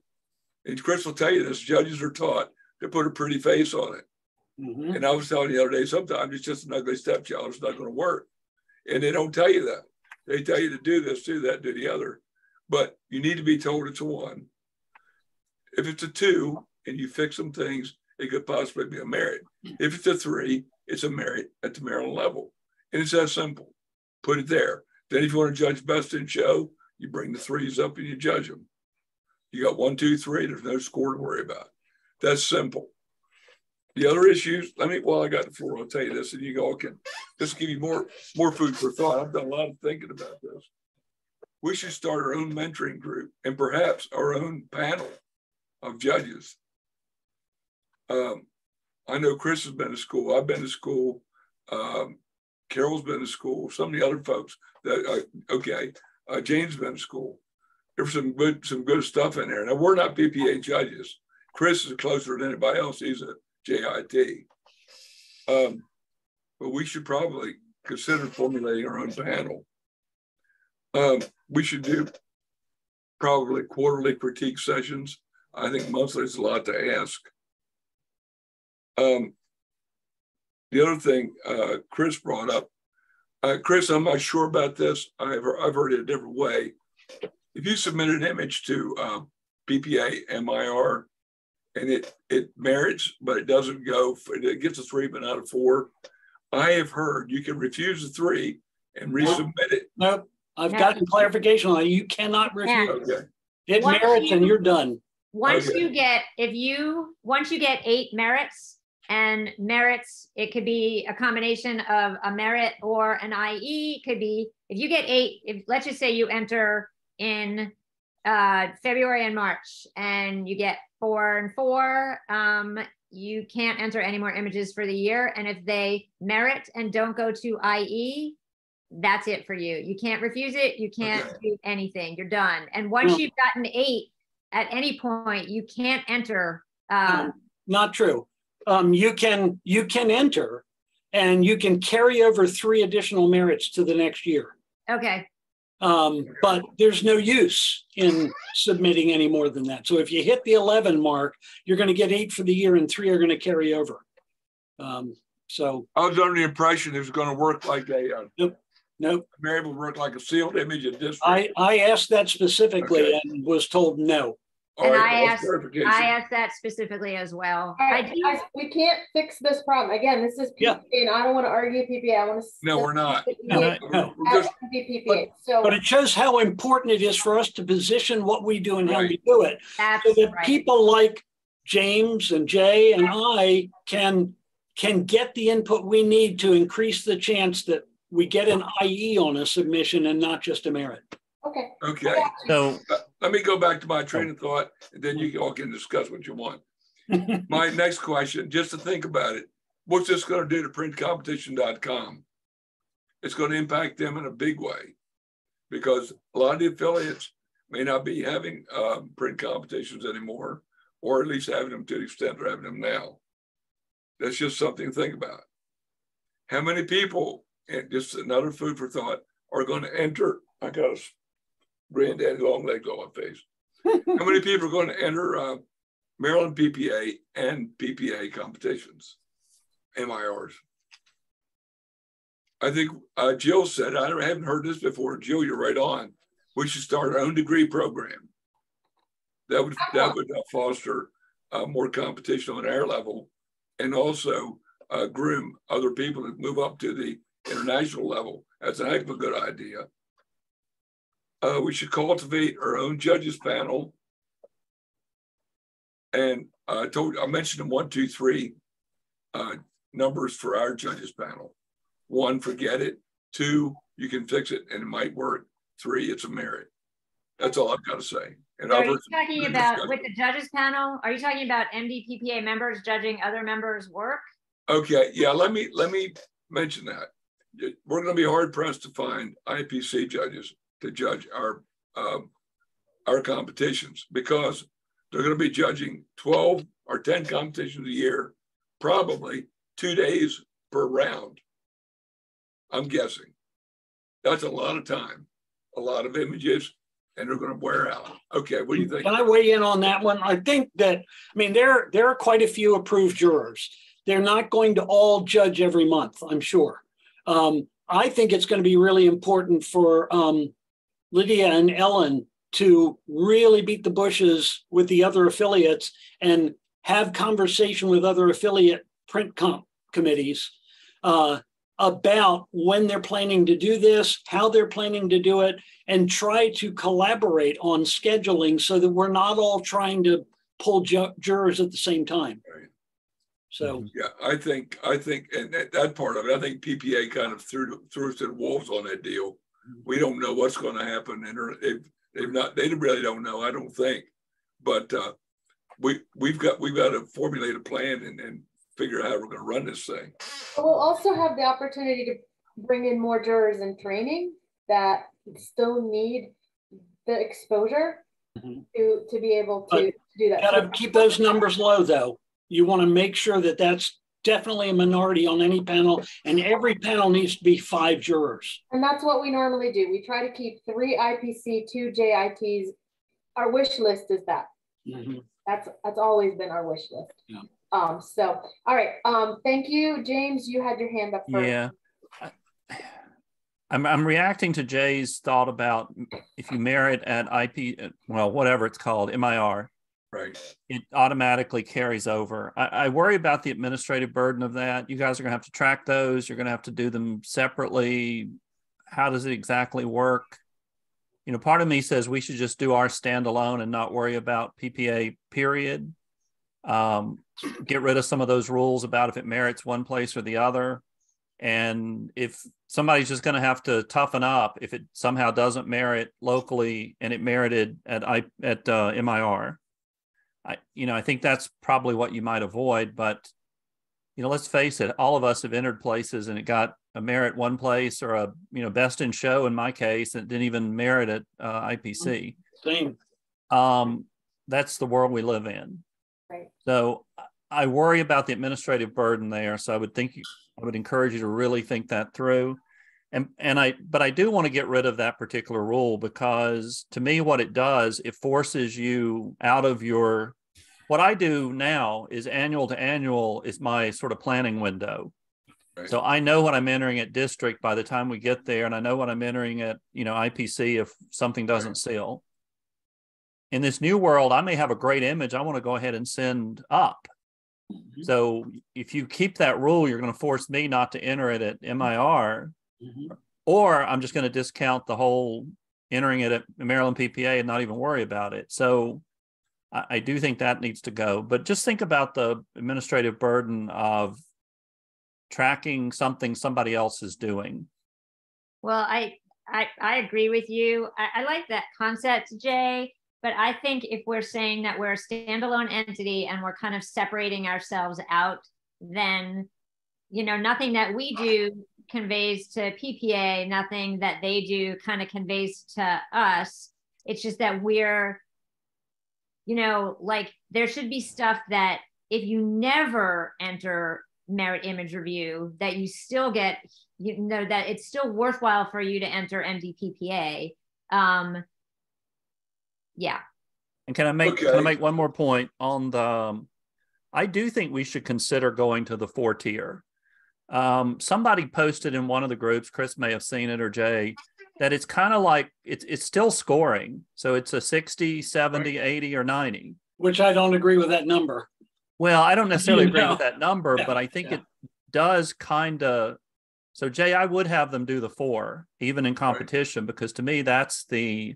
Speaker 9: and Chris will tell you this, judges are taught to put a pretty face on it.
Speaker 2: Mm-hmm.
Speaker 9: And I was telling you the other day, sometimes it's just an ugly stepchild. It's not going to work. And they don't tell you that. They tell you to do this, do that, do the other. But you need to be told it's a 1. If it's a 2 and you fix some things, it could possibly be a merit. If it's a 3, it's a merit at the Maryland level. And it's that simple. Put it there. Then if you want to judge best in show, you bring the 3s up and you judge them. You got 1, 2, 3. There's no score to worry about. That's simple. The other issues, while I got the floor, I'll tell you this, and you all can just give you more food for thought. I've done a lot of thinking about this. We should start our own mentoring group and perhaps our own panel of judges. I know Chris has been to school. I've been to school. Carol's been to school. Some of the other folks that Jane's been to school. There's some good stuff in there. Now we're not PPA judges. Chris is closer than anybody else. He's a JIT. But we should probably consider formulating our own panel. We should do probably quarterly critique sessions. I think monthly is a lot to ask. The other thing Chris brought up, Chris, I'm not sure about this. I've heard it a different way. If you submit an image to PPA MIR and it merits, but it doesn't go, it gets a 3 but not a 4, I have heard you can refuse the 3 and resubmit it.
Speaker 2: Nope. I've gotten clarification on it. You cannot refuse.
Speaker 9: Okay.
Speaker 2: It merits and you're done.
Speaker 6: Once you get 8 merits, and merits, it could be a combination of a merit or an IE. It could be, if you get 8, let's just say you enter in February and March and you get 4 and 4, you can't enter any more images for the year. And if they merit and don't go to IE, that's it for you. You can't refuse it. You can't do anything. You're done. And once you've gotten 8, at any point, you can't enter.
Speaker 2: Not true. You can enter and you can carry over 3 additional merits to the next year.
Speaker 6: Okay.
Speaker 2: But there's no use in submitting any more than that. So if you hit the 11 mark, you're going to get 8 for the year and 3 are going to carry over. So
Speaker 9: I was under the impression it was going to work like a
Speaker 2: nope.
Speaker 9: Mary will work like a sealed image of district.
Speaker 2: I asked that specifically and was told no.
Speaker 6: And I asked that specifically as well.
Speaker 3: Right, guys, we can't fix this problem. Again, this is PPA, and I don't want to argue PPA. I want to.
Speaker 9: No, we're not.
Speaker 2: No.
Speaker 3: MDPPA.
Speaker 2: But it shows how important it is for us to position what we do and how we do it, so that people like James and Jay and I can get the input we need to increase the chance that we get an IE on a submission and not just a merit.
Speaker 9: Okay.
Speaker 7: So
Speaker 9: let me go back to my train of thought, and then you all can discuss what you want. My next question, just to think about it, what's this going to do to printcompetition.com? It's going to impact them in a big way, because a lot of the affiliates may not be having print competitions anymore, or at least having them to the extent they're having them now. That's just something to think about. How many people, and just another food for thought, are going to enter? I got a granddaddy long legs on my face. How many people are going to enter Maryland PPA and PPA competitions, MIRs? I think Jill said, I haven't heard this before. Jill, you're right on. We should start our own degree program. That would foster more competition on our level, and also groom other people to move up to the international level. That's a heck of a good idea. We should cultivate our own judges panel. And I mentioned them 1, 2, 3 numbers for our judges panel. 1, forget it. 2, you can fix it and it might work. 3, it's a merit. That's all I've got to say. And
Speaker 6: so are you talking about with the judges panel? Are you talking about MDPPA members judging other members' work?
Speaker 9: Okay, yeah. Let me mention that. We're going to be hard pressed to find IPC judges to judge our competitions, because they're going to be judging 12 or 10 competitions a year, probably 2 days per round. I'm guessing. That's a lot of time, a lot of images, and they're going to wear out. Okay, what do you think?
Speaker 2: Can I weigh in on that one? I think that, I mean, there are quite a few approved jurors. They're not going to all judge every month, I'm sure. I think it's going to be really important for Lydia and Ellen to really beat the bushes with the other affiliates and have conversation with other affiliate print committees about when they're planning to do this, how they're planning to do it, and try to collaborate on scheduling so that we're not all trying to pull jurors at the same time.
Speaker 9: Right.
Speaker 2: So
Speaker 9: yeah, I think, and that part of it, I think PPA kind of threw us to the wolves on that deal. We don't know what's going to happen, and they really don't know, I don't think. But we've got to formulate a plan and figure out how we're going to run this thing.
Speaker 3: But we'll also have the opportunity to bring in more jurors in training that still need the exposure to be able to do that.
Speaker 2: Got to keep those numbers low, though. You want to make sure that that's definitely a minority on any panel, and every panel needs to be 5 jurors.
Speaker 3: And that's what we normally do. We try to keep 3 IPC, 2 JITs. Our wish list is that. That's always been our wish list.
Speaker 2: Yeah.
Speaker 3: So all right. Thank you, James. You had your hand up first.
Speaker 7: Yeah. I'm reacting to Jay's thought about if you merit at whatever it's called, MIR,
Speaker 9: right,
Speaker 7: it automatically carries over. I worry about the administrative burden of that. You guys are going to have to track those. You're going to have to do them separately. How does it exactly work? You know, part of me says we should just do our standalone and not worry about PPA, period. Get rid of some of those rules about if it merits one place or the other. And if somebody's just going to have to toughen up if it somehow doesn't merit locally and it merited at MIR, I think that's probably what you might avoid. But, let's face it, all of us have entered places and it got a merit one place or a, best in show in my case, and it didn't even merit at IPC.
Speaker 2: Same.
Speaker 7: That's the world we live in.
Speaker 3: Right.
Speaker 7: So I worry about the administrative burden there. So I would encourage you to really think that through. But I do want to get rid of that particular rule, because to me, what it does, it forces you out of what I do now is annual to annual is my sort of planning window. Right. So I know what I'm entering at district by the time we get there, and I know what I'm entering at, IPC if something doesn't seal. In this new world, I may have a great image I want to go ahead and send up. So if you keep that rule, you're going to force me not to enter it at MIR, or I'm just going to discount the whole entering it at Maryland PPA and not even worry about it. So I do think that needs to go. But just think about the administrative burden of tracking something somebody else is doing.
Speaker 6: Well, I agree with you. I like that concept, Jay. But I think if we're saying that we're a standalone entity and we're kind of separating ourselves out, then, nothing that we do conveys to PPA, nothing that they do kind of conveys to us. It's just that we're, there should be stuff that if you never enter merit image review, that you still get, that it's still worthwhile for you to enter MDPPA. Yeah.
Speaker 7: And can I make one more point on I do think we should consider going to the 4-tier. Somebody posted in one of the groups, Chris may have seen it, or Jay, that it's kind of like it's still scoring. So it's a 60, 70, 80, or 90.
Speaker 2: Which I don't agree with that number.
Speaker 7: Well, I don't necessarily agree
Speaker 2: know.
Speaker 7: with that number,
Speaker 2: Yeah,
Speaker 7: but I think
Speaker 2: yeah.
Speaker 7: it does kind of. So Jay, I would have them do the 4, even in competition, because to me that's the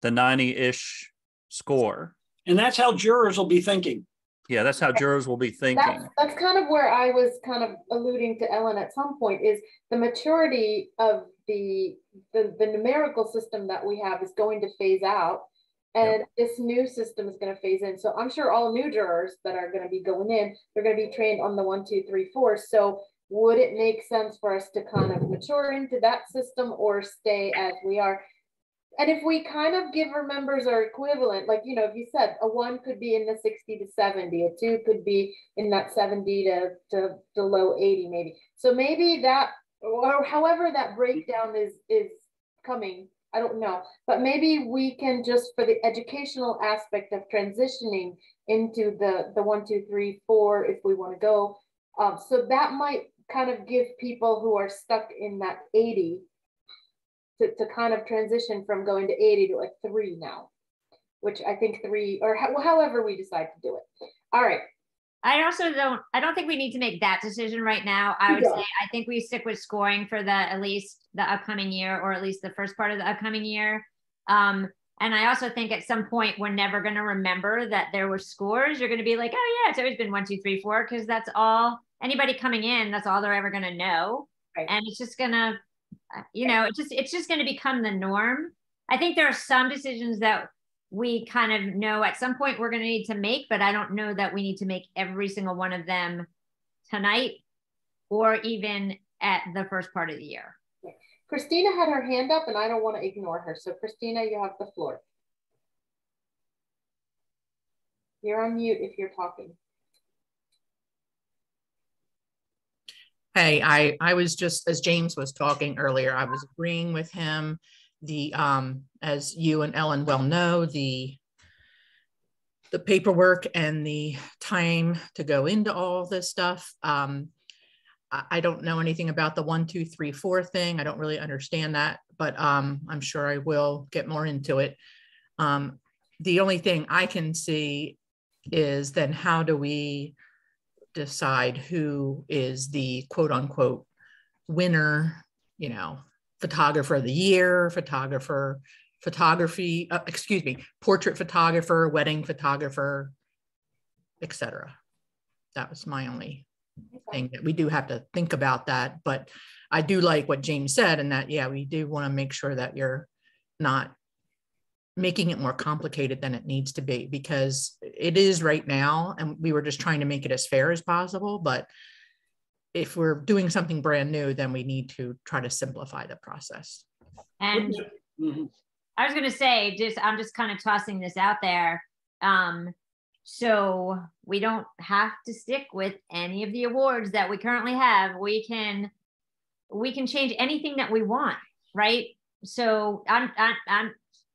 Speaker 7: 90-ish score.
Speaker 2: And that's how jurors will be thinking.
Speaker 7: Yeah, that's how jurors will be thinking.
Speaker 3: That's kind of where I was kind of alluding to Ellen at some point, is the maturity of the numerical system that we have is going to phase out, and this new system is going to phase in. So I'm sure all new jurors that are going to be going in, they're going to be trained on the 1, 2, 3, 4. So would it make sense for us to kind of mature into that system or stay as we are? And if we kind of give our members our equivalent, like, you know, if you said a 1 could be in the 60 to 70, a 2 could be in that 70 to the low 80 maybe. So maybe that, or however that breakdown is coming, I don't know. But maybe we can just, for the educational aspect of transitioning into the 1, 2, 3, 4, if we want to go. So that might kind of give people who are stuck in that 80 to kind of transition from going to 80 to a 3 now, which I think 3, or however we decide to do it. All right.
Speaker 6: I don't think we need to make that decision right now. I would say, I think we stick with scoring for at least the upcoming year, or at least the first part of the upcoming year. And I also think at some point, we're never going to remember that there were scores. You're going to be like, oh yeah, it's always been 1, 2, 3, 4. Cause that's all, anybody coming in, that's all they're ever going to know.
Speaker 3: Right.
Speaker 6: And it's just going to, you know, it's just going to become the norm. I think there are some decisions that we kind of know at some point we're going to need to make, but I don't know that we need to make every single one of them tonight or even at the first part of the year.
Speaker 3: Christina had her hand up and I don't want to ignore her. So Christina, you have the floor. You're on mute if you're talking.
Speaker 10: Hey, I was just, as James was talking earlier, I was agreeing with him. As you and Ellen well know, the paperwork and the time to go into all this stuff. I don't know anything about the 1, 2, 3, 4 thing. I don't really understand that, but I'm sure I will get more into it. The only thing I can see is then how do we decide who is the quote unquote winner, you know, photographer of the year, portrait photographer, wedding photographer, etc. That was my only thing, that we do have to think about that. But I do like what James said, and that, yeah, we do want to make sure that you're not making it more complicated than it needs to be, because it is right now, and we were just trying to make it as fair as possible. But if we're doing something brand new, then we need to try to simplify the process.
Speaker 6: And I was going to say, I'm just kind of tossing this out there. So we don't have to stick with any of the awards that we currently have. We can change anything that we want, right? So I'm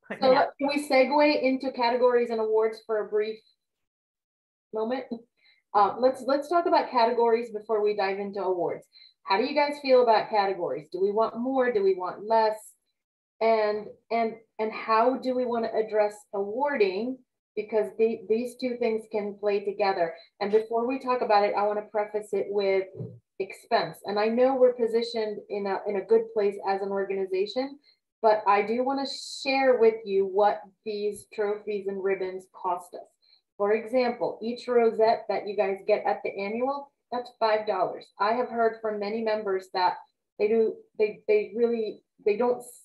Speaker 6: putting it out.
Speaker 3: Can we segue into categories and awards for a brief moment? Let's talk about categories before we dive into awards. How do you guys feel about categories? Do we want more? Do we want less? And how do we want to address awarding? Because these two things can play together. And before we talk about it, I want to preface it with expense. And I know we're positioned in a good place as an organization, but I do want to share with you what these trophies and ribbons cost us. For example, each rosette that you guys get at the annual, that's $5. I have heard from many members that they don't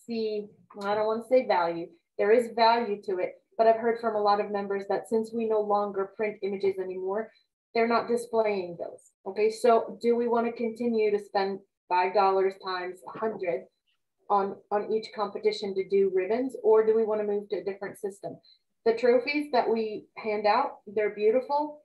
Speaker 3: see, I don't want to say value, there is value to it, but I've heard from a lot of members that since we no longer print images anymore, they're not displaying those. Okay, so do we want to continue to spend $5 times 100 on each competition to do ribbons, or do we want to move to a different system? The trophies that we hand out, they're beautiful.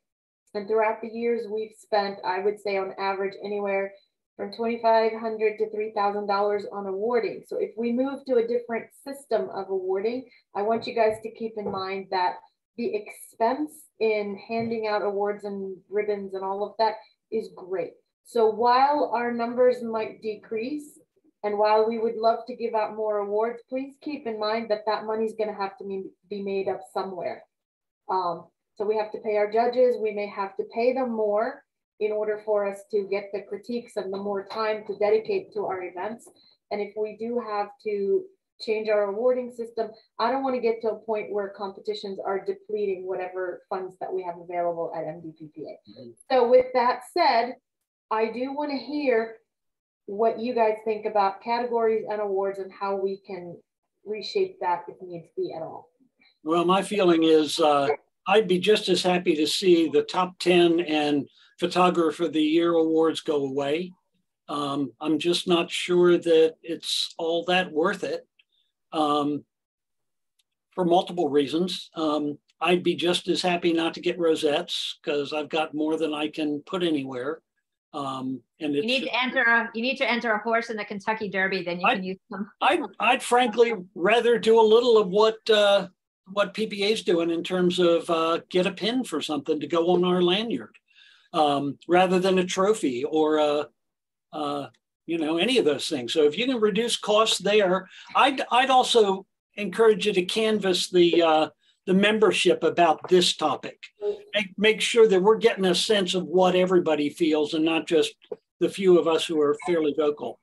Speaker 3: And throughout the years, we've spent, I would say on average, anywhere from $2,500 to $3,000 on awarding. So if we move to a different system of awarding, I want you guys to keep in mind that the expense in handing out awards and ribbons and all of that is great. So while our numbers might decrease, and while we would love to give out more awards, please keep in mind that that money is going to have to be made up somewhere. So we have to pay our judges. We may have to pay them more in order for us to get the critiques and the more time to dedicate to our events. And if we do have to change our awarding system, I don't want to get to a point where competitions are depleting whatever funds that we have available at MDPPA. Mm-hmm. So with that said, I do want to hear what you guys think about categories and awards and how we can reshape that if needs be at all.
Speaker 2: Well, my feeling is I'd be just as happy to see the top 10 and Photographer of the Year awards go away. I'm just not sure that it's all that worth it for multiple reasons. I'd be just as happy not to get rosettes because I've got more than I can put anywhere. And
Speaker 6: you need to enter a horse in the Kentucky Derby, then you can use them.
Speaker 2: I'd frankly rather do a little of what PPA is doing in terms of get a pin for something to go on our lanyard, rather than a trophy or any of those things. So if you can reduce costs there, I'd also encourage you to canvass the membership about this topic. Make sure that we're getting a sense of what everybody feels and not just the few of us who are fairly vocal.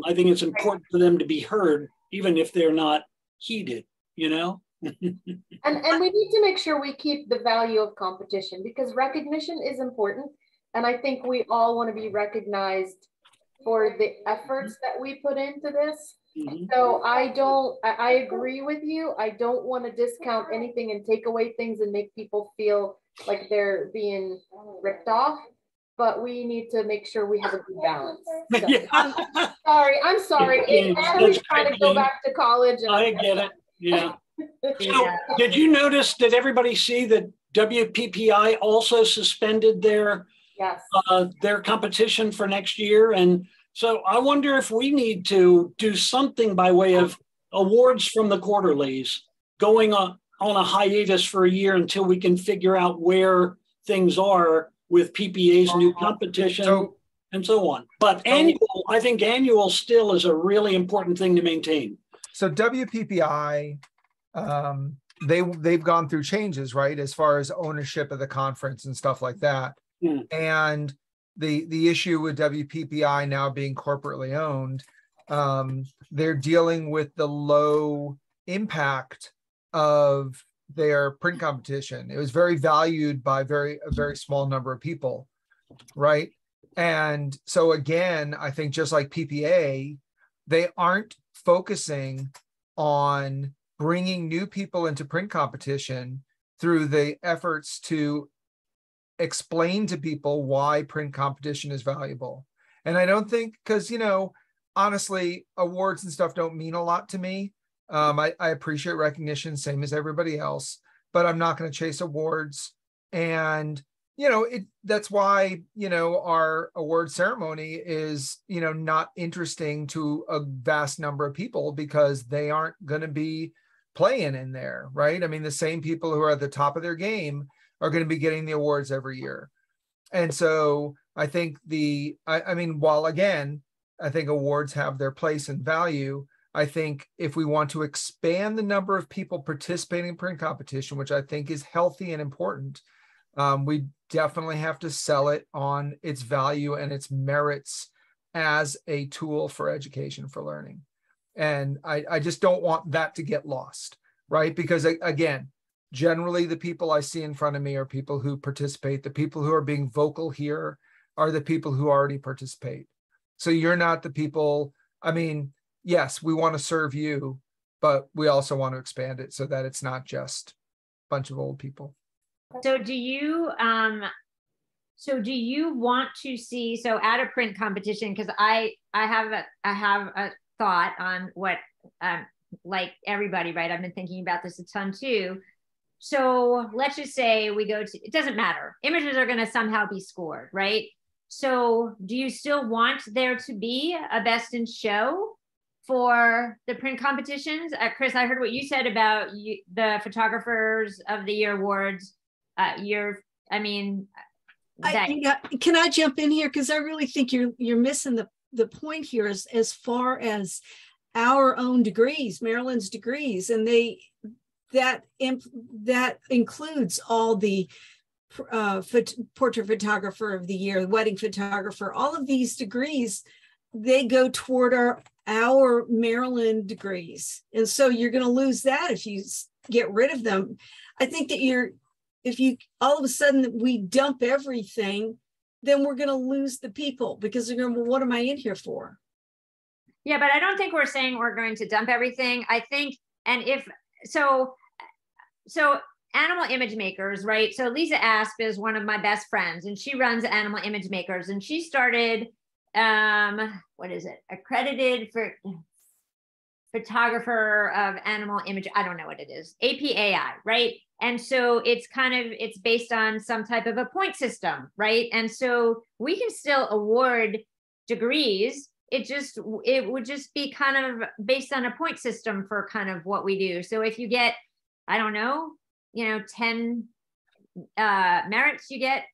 Speaker 2: I think it's important for them to be heard, even if they're not heeded, and
Speaker 3: we need to make sure we keep the value of competition because recognition is important. And I think we all want to be recognized for the efforts that we put into this. Mm-hmm. So I agree with you. I don't want to discount anything and take away things and make people feel like they're being ripped off, but we need to make sure we have a good balance. So, yeah. I'm sorry. Natalie's trying to go back to college. And
Speaker 2: I get it. Yeah. So did you notice, did everybody see that WPPI also suspended their competition for next year? And so I wonder if we need to do something by way of awards from the quarterlies going on a hiatus for a year until we can figure out where things are with PPA's new competition and so on. But I think annual still is a really important thing to maintain.
Speaker 1: So WPPI, they've gone through changes, right, as far as ownership of the conference and stuff like that. Mm. And the issue with WPPI now being corporately owned, they're dealing with the low impact of their print competition. It was very valued by a very small number of people, right? And so again, I think just like PPA, they aren't focusing on bringing new people into print competition through the efforts to explain to people why print competition is valuable. And I don't think, because, honestly, awards and stuff don't mean a lot to me. I appreciate recognition, same as everybody else, but I'm not going to chase awards. And, that's why, our award ceremony is, not interesting to a vast number of people because they aren't going to be playing in there, right? I mean, the same people who are at the top of their game are going to be getting the awards every year. And so I think while again, I think awards have their place and value, I think if we want to expand the number of people participating in print competition, which I think is healthy and important, we definitely have to sell it on its value and its merits as a tool for education, for learning. And I just don't want that to get lost, right? Because again, generally the people I see in front of me are people who participate. The people who are being vocal here are the people who already participate. So you're not the people, yes, we want to serve you, but we also want to expand it so that it's not just a bunch of old people.
Speaker 6: So do you want to see, at a print competition, because I have a thought on what, like everybody, right? I've been thinking about this a ton too. So let's just say we go to, it doesn't matter. Images are going to somehow be scored, right? So do you still want there to be a best in show for the print competitions? Chris, I heard what you said about the Photographers of the Year awards.
Speaker 4: Can I jump in here? Because I really think you're missing the point here as far as our own degrees, Maryland's degrees, and that includes all the portrait photographer of the year, wedding photographer, all of these degrees, they go toward our Maryland degrees. And so you're going to lose that if you get rid of them. I think that if you all of a sudden we dump everything, then we're going to lose the people because they're going, well, what am I in here for?
Speaker 6: Yeah, but I don't think we're saying we're going to dump everything. I think, and if so animal image makers, right? So Lisa Asp is one of my best friends, and she runs Animal Image Makers, and she started, what is it? Accredited for photographer of animal image. I don't know what it is. APAI, right? And so it's based on some type of a point system, right? And so we can still award degrees. It would just be kind of based on a point system for kind of what we do. So if you get, I don't know, 10 merits, you get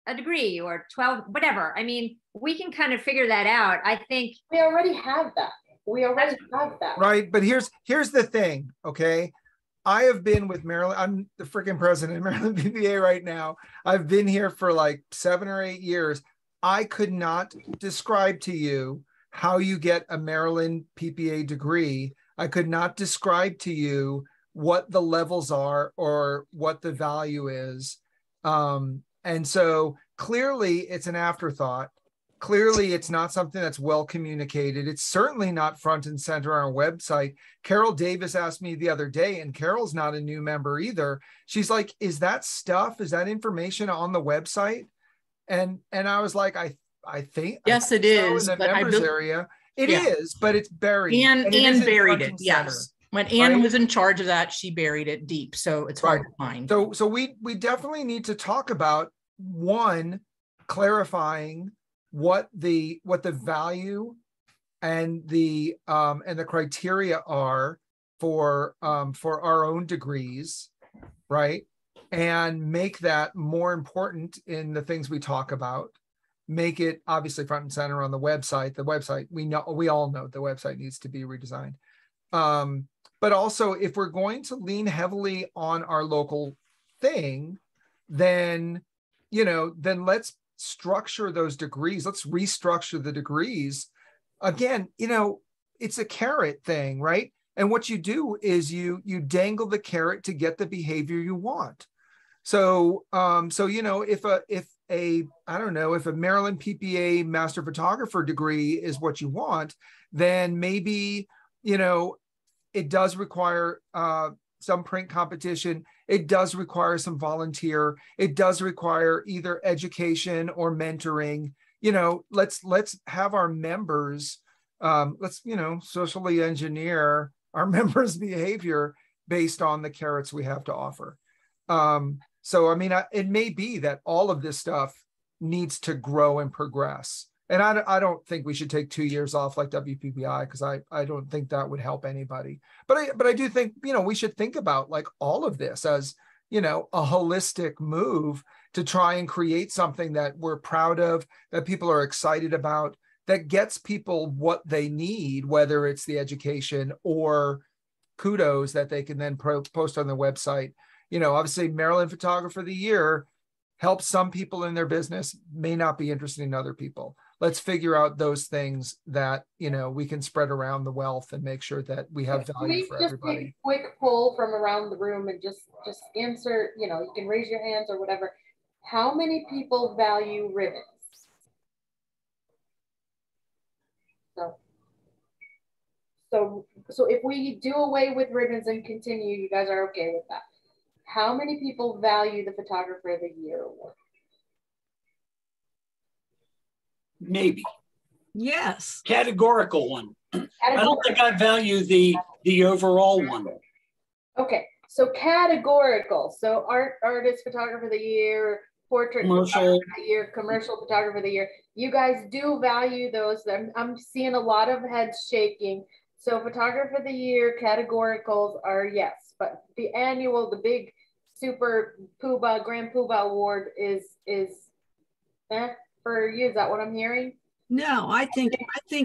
Speaker 6: a degree, or 12, whatever. I mean, we can kind of figure that out. I think
Speaker 3: we already have that. Right.
Speaker 1: But here's the thing. Okay. I have been with Maryland. I'm the freaking president of Maryland PPA right now. I've been here for like 7 or 8 years. I could not describe to you how you get a Maryland PPA degree. I could not describe to you what the levels are or what the value is. And so clearly it's an afterthought. Clearly it's not something that's well communicated. It's certainly not front and center on our website. Carol Davis asked me the other day, and Carol's not a new member either. She's like, is that information on the website? And I was like, I think
Speaker 10: yes, it is.
Speaker 1: So in the members area. It is, but it's buried.
Speaker 10: Anne buried it. Yes. When Anne was in charge of that, she buried it deep. So it's hard to find.
Speaker 1: So we definitely need to talk about, one, clarifying what the value and the criteria are for our own degrees, right? And make that more important in the things we talk about. Make it obviously front and center on the website. The website, we all know the website needs to be redesigned. But also, if we're going to lean heavily on our local thing, then let's structure those degrees. Let's restructure the degrees. Again, it's a carrot thing, right? And what you do is you dangle the carrot to get the behavior you want. So, if a Maryland PPA master photographer degree is what you want, then maybe, it does require some print competition. It does require some volunteer. It does require either education or mentoring. Let's have our members, socially engineer our members' behavior based on the carrots we have to offer. So, I mean, it may be that all of this stuff needs to grow and progress. And I don't think we should take 2 years off like WPPI, because I don't think that would help anybody. But I do think, we should think about like all of this as, a holistic move to try and create something that we're proud of, that people are excited about, that gets people what they need, whether it's the education or kudos that they can then post on their website. Obviously Maryland Photographer of the Year helps some people in their business, may not be interested in other people. Let's figure out those things that, we can spread around the wealth and make sure that we have value for everybody.
Speaker 3: Take a quick poll from around the room and just answer, you can raise your hands or whatever. How many people value ribbons? So if we do away with ribbons and continue, you guys are okay with that. How many people value the Photographer of the Year award?
Speaker 2: Maybe.
Speaker 4: Yes.
Speaker 2: Categorical one. I don't think I value the overall one.
Speaker 3: Okay, so categorical. So artist, photographer of the year, portrait photographer of the year, commercial photographer of the year. You guys do value those. I'm seeing a lot of heads shaking. So photographer of the year categoricals are yes, but the annual, the big super poobah, grand poobah award is For you, is that what I'm hearing?
Speaker 4: No, I think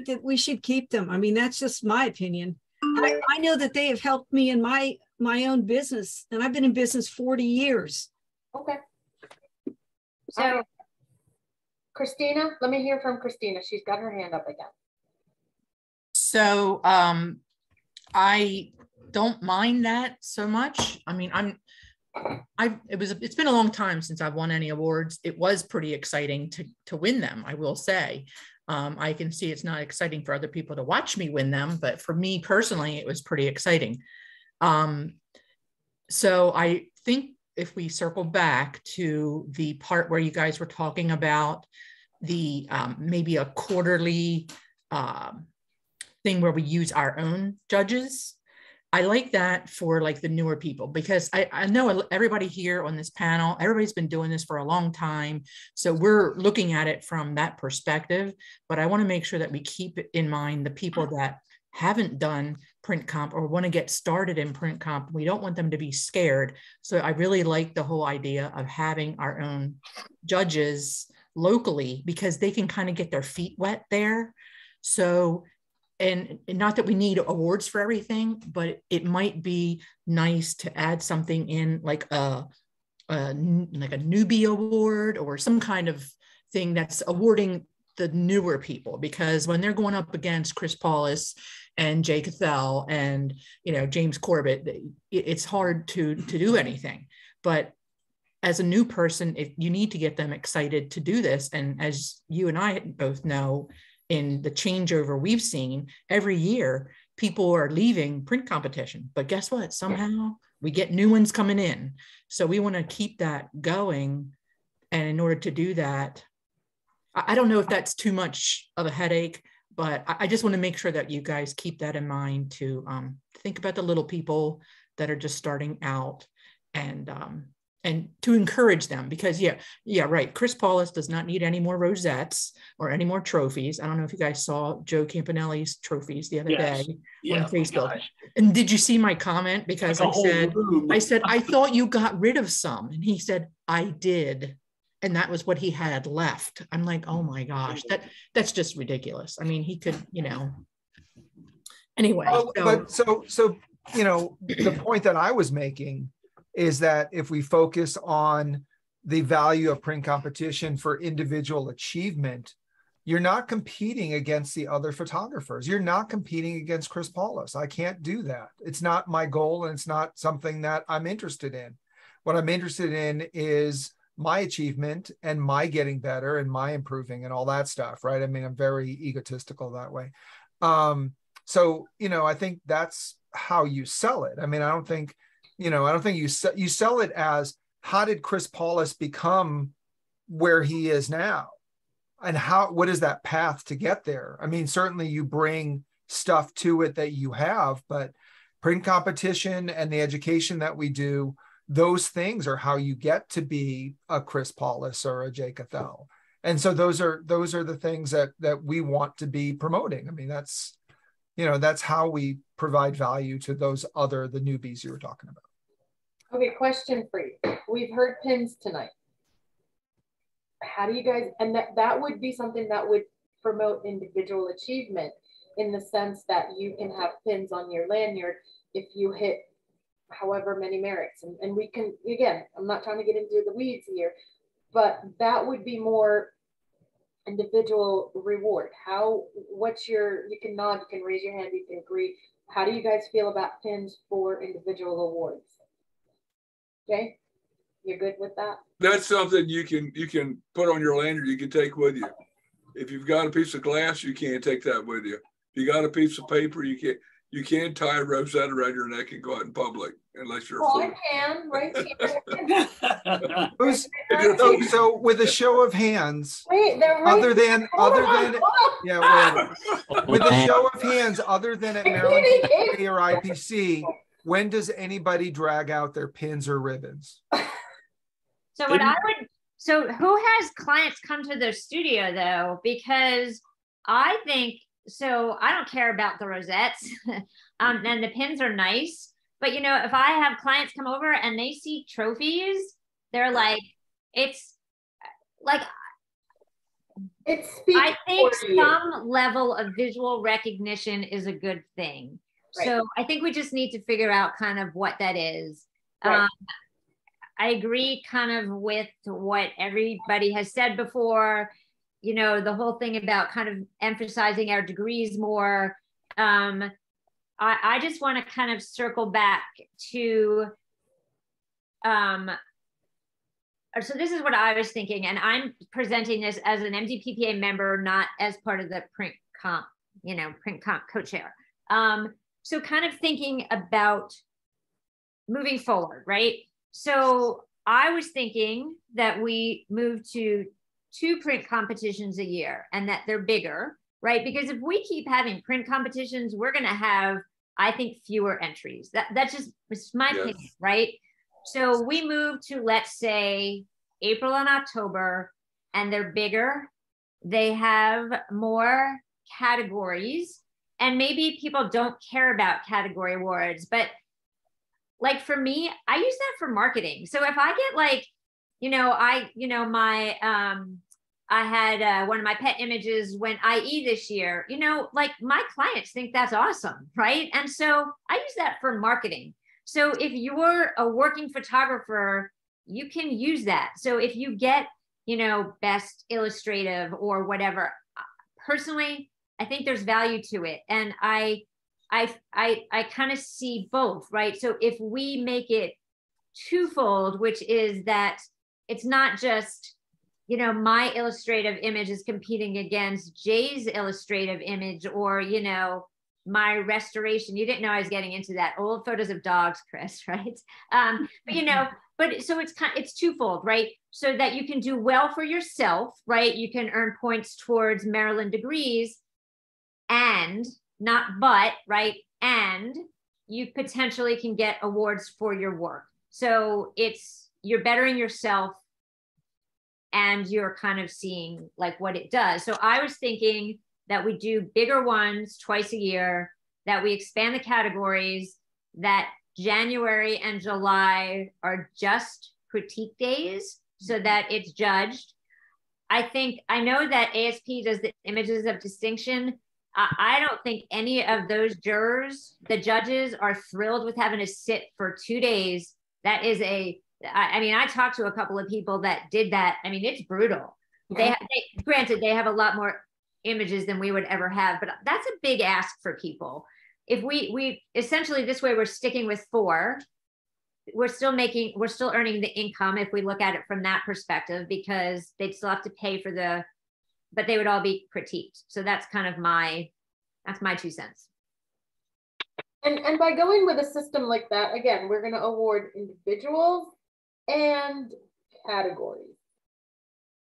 Speaker 4: that we should keep them. I mean, that's just my opinion. I know that they have helped me in my own business, and I've been in business 40 years.
Speaker 3: Okay.
Speaker 6: So
Speaker 3: Christina, let me hear from Christina. She's got her hand up again.
Speaker 10: So I don't mind that so much. I mean, it's been a long time since I've won any awards. It was pretty exciting to win them, I will say. I can see it's not exciting for other people to watch me win them, but for me personally, it was pretty exciting. So I think if we circle back to the part where you guys were talking about the maybe a quarterly thing where we use our own judges, I like that for like the newer people, because I know everybody here on this panel, everybody's been doing this for a long time. So we're looking at it from that perspective, but I want to make sure that we keep in mind the people that haven't done print comp or want to get started in print comp. We don't want them to be scared. So I really like the whole idea of having our own judges locally, because they can kind of get their feet wet there. So, and not that we need awards for everything, but it might be nice to add something in like a newbie award or some kind of thing that's awarding the newer people, because when they're going up against Chris Paulus and Jay Cathell and, James Corbett, it's hard to do anything. But as a new person, you need to get them excited to do this. And as you and I both know, in the changeover we've seen every year, people are leaving print competition, but guess what? Somehow we get new ones coming in. So we want to keep that going. And in order to do that, I don't know if that's too much of a headache, but I just want to make sure that you guys keep that in mind to think about the little people that are just starting out, and to encourage them, because yeah, right. Chris Paulus does not need any more rosettes or any more trophies. I don't know if you guys saw Joe Campanelli's trophies the other day on Facebook. And did you see my comment? Because I said, I thought you got rid of some. And he said, I did. And that was what he had left. I'm like, oh my gosh, that's just ridiculous. I mean, he could, anyway.
Speaker 1: So the point that I was making is that if we focus on the value of print competition for individual achievement, you're not competing against the other photographers. You're not competing against Chris Paulus. I can't do that. It's not my goal, and it's not something that I'm interested in. What I'm interested in is my achievement and my getting better and my improving and all that stuff, right? I mean, I'm very egotistical that way. So, I think that's how you sell it. I mean, I don't think you sell it as, how did Chris Paulus become where he is now? And what is that path to get there? I mean, certainly you bring stuff to it that you have, but print competition and the education that we do, those things are how you get to be a Chris Paulus or a Jay Cathell. And so those are the things that we want to be promoting. I mean, that's how we provide value to the newbies you were talking about.
Speaker 3: Okay, question for you. We've heard pins tonight. How do you guys, and that would be something that would promote individual achievement, in the sense that you can have pins on your lanyard if you hit however many merits. And we can, again, I'm not trying to get into the weeds here, but that would be more individual reward. You can nod, you can raise your hand, you can agree. How do you guys feel about pins for individual awards? Jay, you're good with that?
Speaker 9: That's something you can put on your lanyard, you can take with you. If you've got a piece of glass, you can't take that with you. If you got a piece of paper, you can't tie a rosette around your neck and go out in public unless you're a fool.
Speaker 3: I can, right here.
Speaker 1: So with a show of hands,
Speaker 3: Wait, they're right
Speaker 1: other than with a show of hands, other than at Maryland PPA or IPC, when does anybody drag out their pins or ribbons?
Speaker 6: So who has clients come to their studio though? Because I think, so I don't care about the rosettes and the pins are nice, but if I have clients come over and they see trophies, they're like, it's like,
Speaker 3: It speaks
Speaker 6: I think
Speaker 3: for you.
Speaker 6: some level of visual recognition is a good thing.
Speaker 3: Right.
Speaker 6: So I think we just need to figure out kind of what that is.
Speaker 3: Right.
Speaker 6: I agree kind of with what everybody has said before, you know, the whole thing about kind of emphasizing our degrees more. I just want to kind of circle back to, so this is what I was thinking, and I'm presenting this as an MDPPA member, not as part of the print comp, you know, print comp co-chair. So kind of thinking about moving forward, right? So I was thinking that we move to 2 print competitions a year and that they're bigger, right? Because if we keep having print competitions, we're going to have, I think, fewer entries. That's just my opinion, right? So we move to, let's say, April and October, and they're bigger. They have more categories, and maybe people don't care about category awards, but like for me, I use that for marketing. So if I get like, you know, I had one of my pet images went IE this year, you know, like my clients think that's awesome, right? And so I use that for marketing. So if you're a working photographer, you can use that. So if you get, you know, best illustrative or whatever, personally, I think there's value to it. And I kind of see both, right? So if we make it twofold, which is that it's not just, you know, my illustrative image is competing against Jay's illustrative image, or, you know, my restoration. You didn't know I was getting into that. Old photos of dogs, Chris, right? But you know, but so it's twofold, right? So that you can do well for yourself, right? You can earn points towards Maryland degrees, and not but, right? And you potentially can get awards for your work. So you're bettering yourself, and you're kind of seeing like what it does. So I was thinking that we do bigger ones twice a year, that we expand the categories, that January and July are just critique days so that it's judged. I know that ASP does the images of distinction. I don't think any of those jurors, the judges, are thrilled with having to sit for 2 days. That is I mean, I talked to a couple of people that did that. I mean, it's brutal. Granted, they have a lot more images than we would ever have, but that's a big ask for people. If we essentially, this way we're sticking with 4, we're still earning the income if we look at it from that perspective, because they'd still have to pay for but they would all be critiqued. So that's kind of my 2 cents.
Speaker 3: And by going with a system like that, again, we're going to award individuals and categories.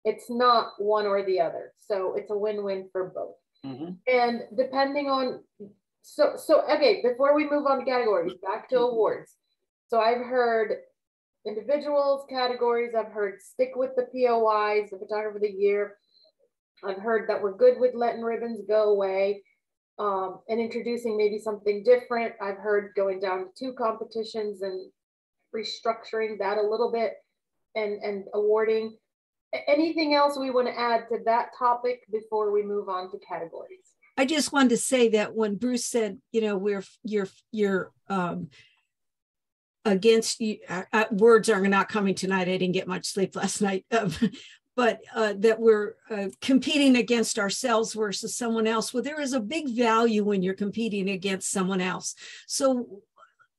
Speaker 3: It's not one or the other. So it's a win-win for both. Mm-hmm. And depending on, so okay, before we move on to categories, back to awards. So I've heard individuals, categories, I've heard stick with the POIs, the photographer of the year. I've heard that we're good with letting ribbons go away, and introducing maybe something different. I've heard going down to 2 competitions and restructuring that a little bit, and awarding. Anything else we want to add to that topic before we move on to categories?
Speaker 4: I just wanted to say that when Bruce said, you know, you're against you, words are not coming tonight. I didn't get much sleep last night. But that we're competing against ourselves versus someone else. Well, there is a big value when you're competing against someone else. So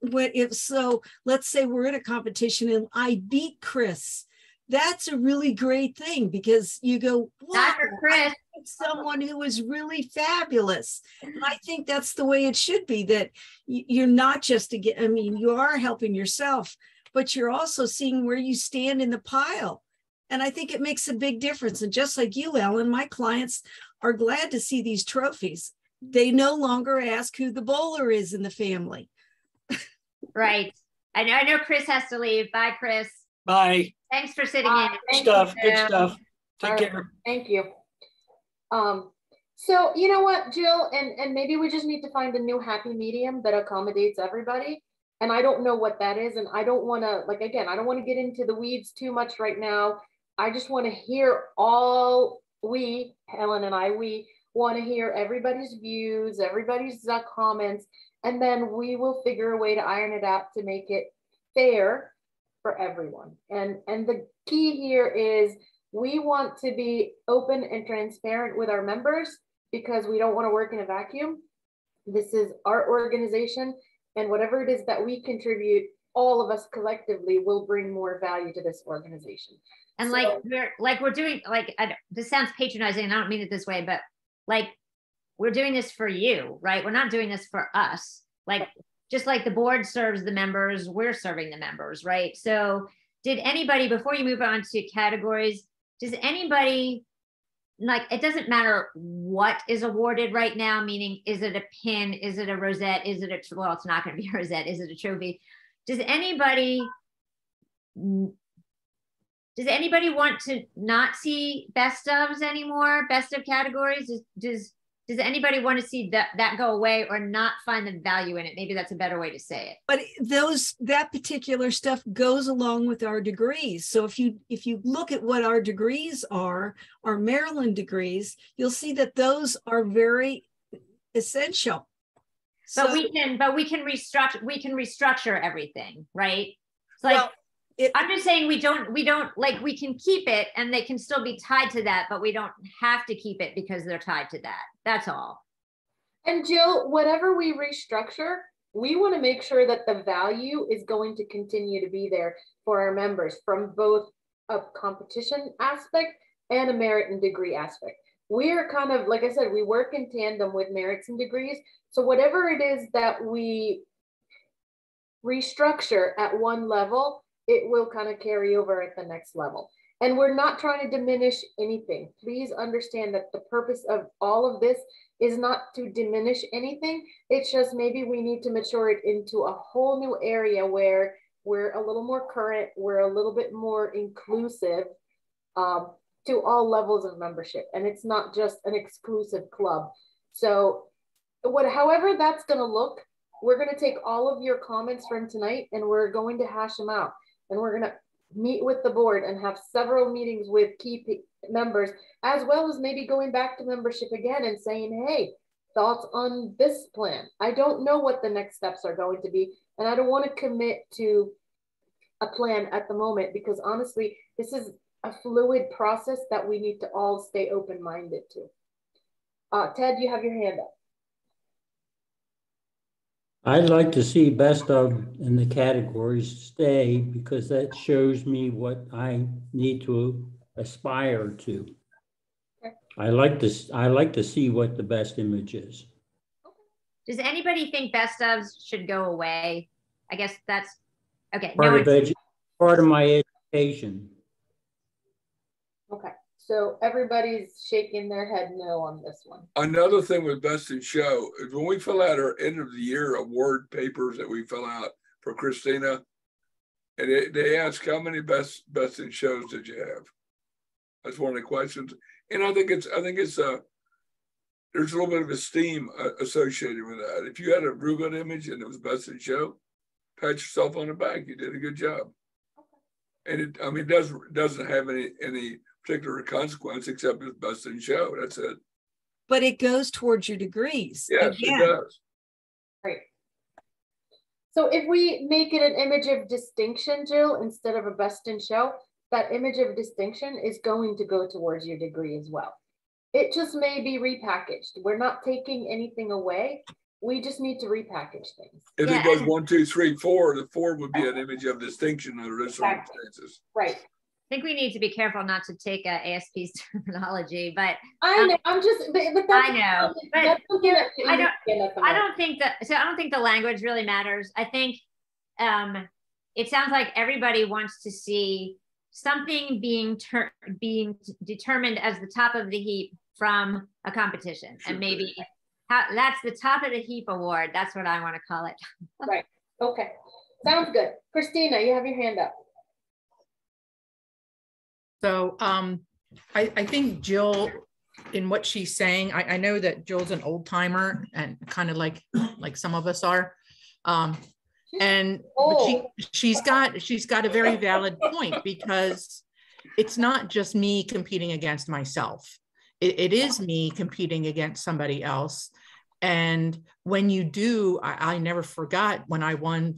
Speaker 4: let's say we're in a competition and I beat Chris. That's a really great thing, because you go, wow,
Speaker 6: Chris,
Speaker 4: someone who is really fabulous. And I think that's the way it should be, that you're not just you are helping yourself, but you're also seeing where you stand in the pile. And I think it makes a big difference. And just like you, Ellen, my clients are glad to see these trophies. They no longer ask who the bowler is in the family.
Speaker 6: Right. I know Chris has to leave. Bye, Chris.
Speaker 2: Bye.
Speaker 6: Thanks for sitting in.
Speaker 2: Good stuff. Take care.
Speaker 3: Thank you. So you know what, Jill, and maybe we just need to find a new happy medium that accommodates everybody. And I don't know what that is. And I don't want to, like, again, I don't want to get into the weeds too much right now. I just want to hear all we, Helen and I, we want to hear everybody's views, everybody's comments, and then we will figure a way to iron it out to make it fair for everyone. And the key here is we want to be open and transparent with our members because we don't want to work in a vacuum. This is our organization, and whatever it is that we contribute, all of us collectively will bring more value to this organization.
Speaker 6: And so, we're doing, this sounds patronizing and I don't mean it this way, but like, we're doing this for you, right? We're not doing this for us. Like, just like the board serves the members, we're serving the members, right? So did anybody, before you move on to categories, does anybody, like, it doesn't matter what is awarded right now, meaning is it a pin, is it a rosette, is it a, well, it's not going to be a rosette, is it a trophy? Does anybody want to not see best ofs anymore, best of categories? Does anybody want to see that go away or not find the value in it? Maybe that's a better way to say it.
Speaker 4: But that particular stuff goes along with our degrees. So if you look at what our degrees are, our Maryland degrees, you'll see that those are very essential.
Speaker 6: But we can restructure everything, right? It's like, well, I'm just saying we don't like, we can keep it and they can still be tied to that, but we don't have to keep it because they're tied to that. That's all.
Speaker 3: And Jill, whatever we restructure, we want to make sure that the value is going to continue to be there for our members from both a competition aspect and a merit and degree aspect. We're kind of, like I said, we work in tandem with merits and degrees. So whatever it is that we restructure at one level, it will kind of carry over at the next level. And we're not trying to diminish anything. Please understand that the purpose of all of this is not to diminish anything. It's just maybe we need to mature it into a whole new area where we're a little more current, we're a little bit more inclusive to all levels of membership. And it's not just an exclusive club. So however that's gonna look, we're gonna take all of your comments from tonight and we're going to hash them out. And we're going to meet with the board and have several meetings with key members, as well as maybe going back to membership again and saying, hey, thoughts on this plan? I don't know what the next steps are going to be, and I don't want to commit to a plan at the moment because honestly, this is a fluid process that we need to all stay open-minded to. Ted, you have your hand up.
Speaker 8: I'd like to see best of in the categories stay because that shows me what I need to aspire to. Okay. I like to see what the best image is.
Speaker 6: Does anybody think best ofs should go away? I guess that's okay.
Speaker 8: Part of my education.
Speaker 3: Okay. So everybody's shaking their head no on this one.
Speaker 9: Another thing with Best in Show is when we fill out our end of the year award papers that we fill out for Christina, and they ask how many best in shows did you have? That's one of the questions. And I think it's there's a little bit of esteem associated with that. If you had a real good image and it was best in show, pat yourself on the back. You did a good job. And it doesn't have any particular consequence except it's best in show. That's it.
Speaker 4: But it goes towards your degrees.
Speaker 9: Yes, again. It does.
Speaker 3: Right. So if we make it an image of distinction, Jill, instead of a best in show, that image of distinction is going to go towards your degree as well. It just may be repackaged. We're not taking anything away. We just need to repackage things.
Speaker 9: If it goes 1, 2, 3, 4, the 4 would be an image of distinction under those circumstances.
Speaker 3: Right.
Speaker 6: I think we need to be careful not to take ASP's terminology, but
Speaker 3: I know. I'm just. But that's,
Speaker 6: I know. But I don't think that. So I don't think the language really matters. I think it sounds like everybody wants to see something being determined as the top of the heap from a competition, and maybe that's the top of the heap award. That's what I want to call it.
Speaker 3: Right. Okay. Sounds good. Christina, you have your hand up.
Speaker 10: So I think Jill, in what she's saying, I know that Jill's an old timer and kind of like some of us are. But she's got a very valid point because it's not just me competing against myself. it is me competing against somebody else. And when you do, I never forgot when I won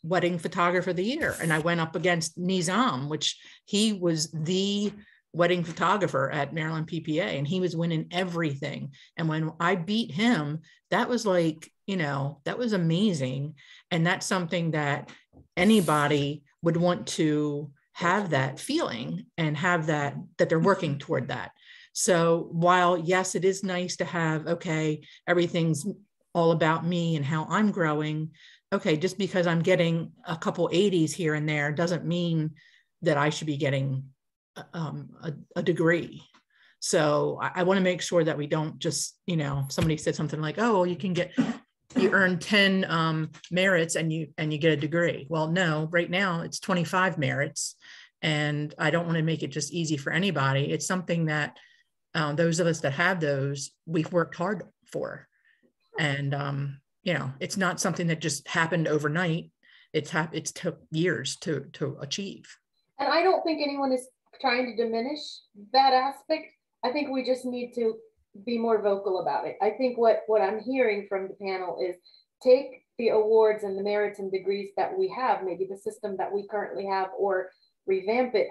Speaker 10: Wedding Photographer of the Year, and I went up against Nizam, which he was the wedding photographer at Maryland PPA, and he was winning everything. And when I beat him, that was like, you know, that was amazing. And that's something that anybody would want to have, that feeling, and have that they're working toward that. So while, yes, it is nice to have, okay, everything's all about me and how I'm growing. Okay, just because I'm getting a couple 80s here and there doesn't mean that I should be getting a degree. So I want to make sure that we don't just, you know, somebody said something like, oh, well, you earn 10 merits and you get a degree. Well, no, right now it's 25 merits, and I don't want to make it just easy for anybody. It's something that those of us that have those, we've worked hard for. And, you know, it's not something that just happened overnight. It's took years to achieve.
Speaker 3: And I don't think anyone is trying to diminish that aspect. I think we just need to be more vocal about it. I think what I'm hearing from the panel is take the awards and the merits and degrees that we have, maybe the system that we currently have, or revamp it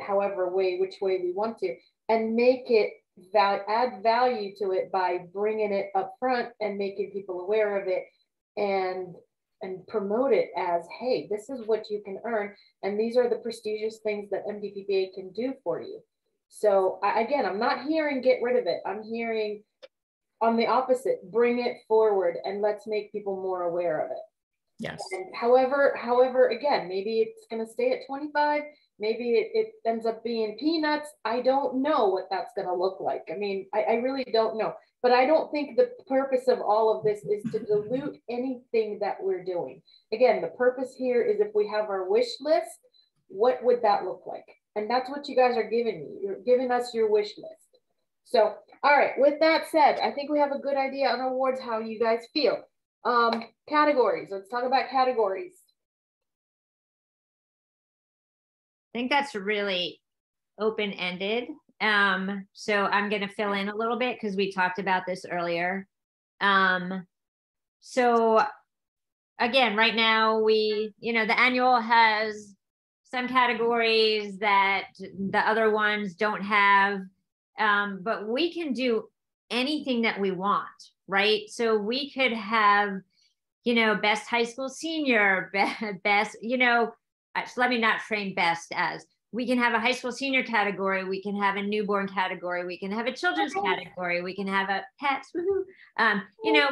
Speaker 3: which way we want to, and make it add value to it by bringing it up front and making people aware of it, and promote it as, hey, this is what you can earn, and these are the prestigious things that MDPPA can do for you. So again, I'm not hearing get rid of it. I'm hearing on the opposite, bring it forward and let's make people more aware of it.
Speaker 10: Yes.
Speaker 3: And however, again, maybe it's going to stay at 25. Maybe it ends up being peanuts. I don't know what that's going to look like. I mean, I really don't know. But I don't think the purpose of all of this is to dilute anything that we're doing. Again, the purpose here is if we have our wish list, what would that look like? And that's what you guys are giving me. You're giving us your wish list. So, all right, with that said, I think we have a good idea on awards, how you guys feel. Categories, let's talk about categories.
Speaker 6: I think that's really open-ended. So I'm going to fill in a little bit because we talked about this earlier. So again, right now the annual has some categories that the other ones don't have, but we can do anything that we want, right? So we could have, best high school senior, best, let me not frame best as, we can have a high school senior category, we can have a newborn category, we can have a children's category, we can have a pets, woohoo.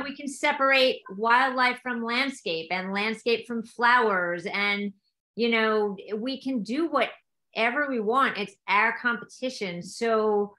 Speaker 6: We can separate wildlife from landscape and landscape from flowers, and we can do whatever we want. It's our competition. So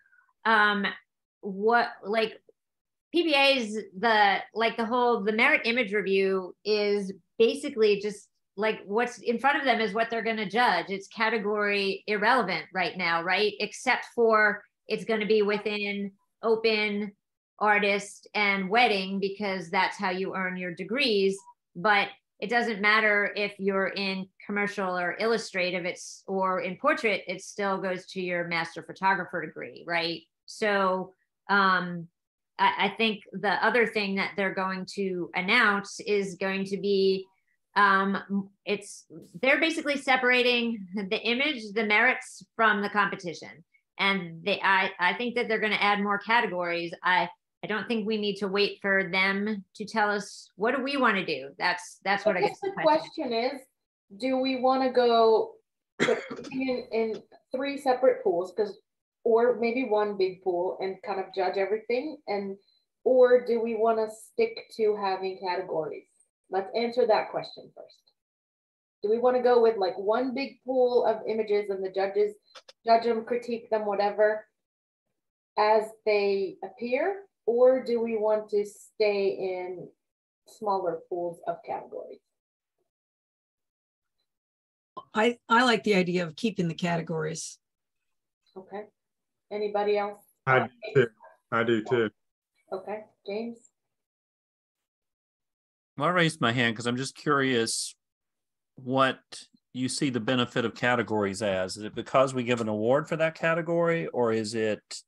Speaker 6: PPA's the merit image review is basically just like what's in front of them is what they're going to judge. It's category irrelevant right now, right? Except for it's going to be within open, artist, and wedding, because that's how you earn your degrees. But it doesn't matter if you're in commercial or illustrative, or in portrait, it still goes to your master photographer degree, right? So I think the other thing that they're going to announce is going to be, they're basically separating the image, the merits from the competition. And I think that they're going to add more categories. I don't think we need to wait for them to tell us, what do we want to do? That's what I guess
Speaker 3: the question is, do we want to go in 3 separate pools, or maybe one big pool and kind of judge everything, or do we want to stick to having categories? Let's answer that question first. Do we want to go with like one big pool of images and the judges judge them, critique them, whatever, as they appear? Or do we want to stay in smaller pools of categories?
Speaker 4: I like the idea of keeping the categories.
Speaker 3: Okay. Anybody else?
Speaker 5: I do too.
Speaker 3: Okay, James?
Speaker 7: Well, I raised my hand because I'm just curious what you see the benefit of categories as. Is it because we give an award for that category, or is it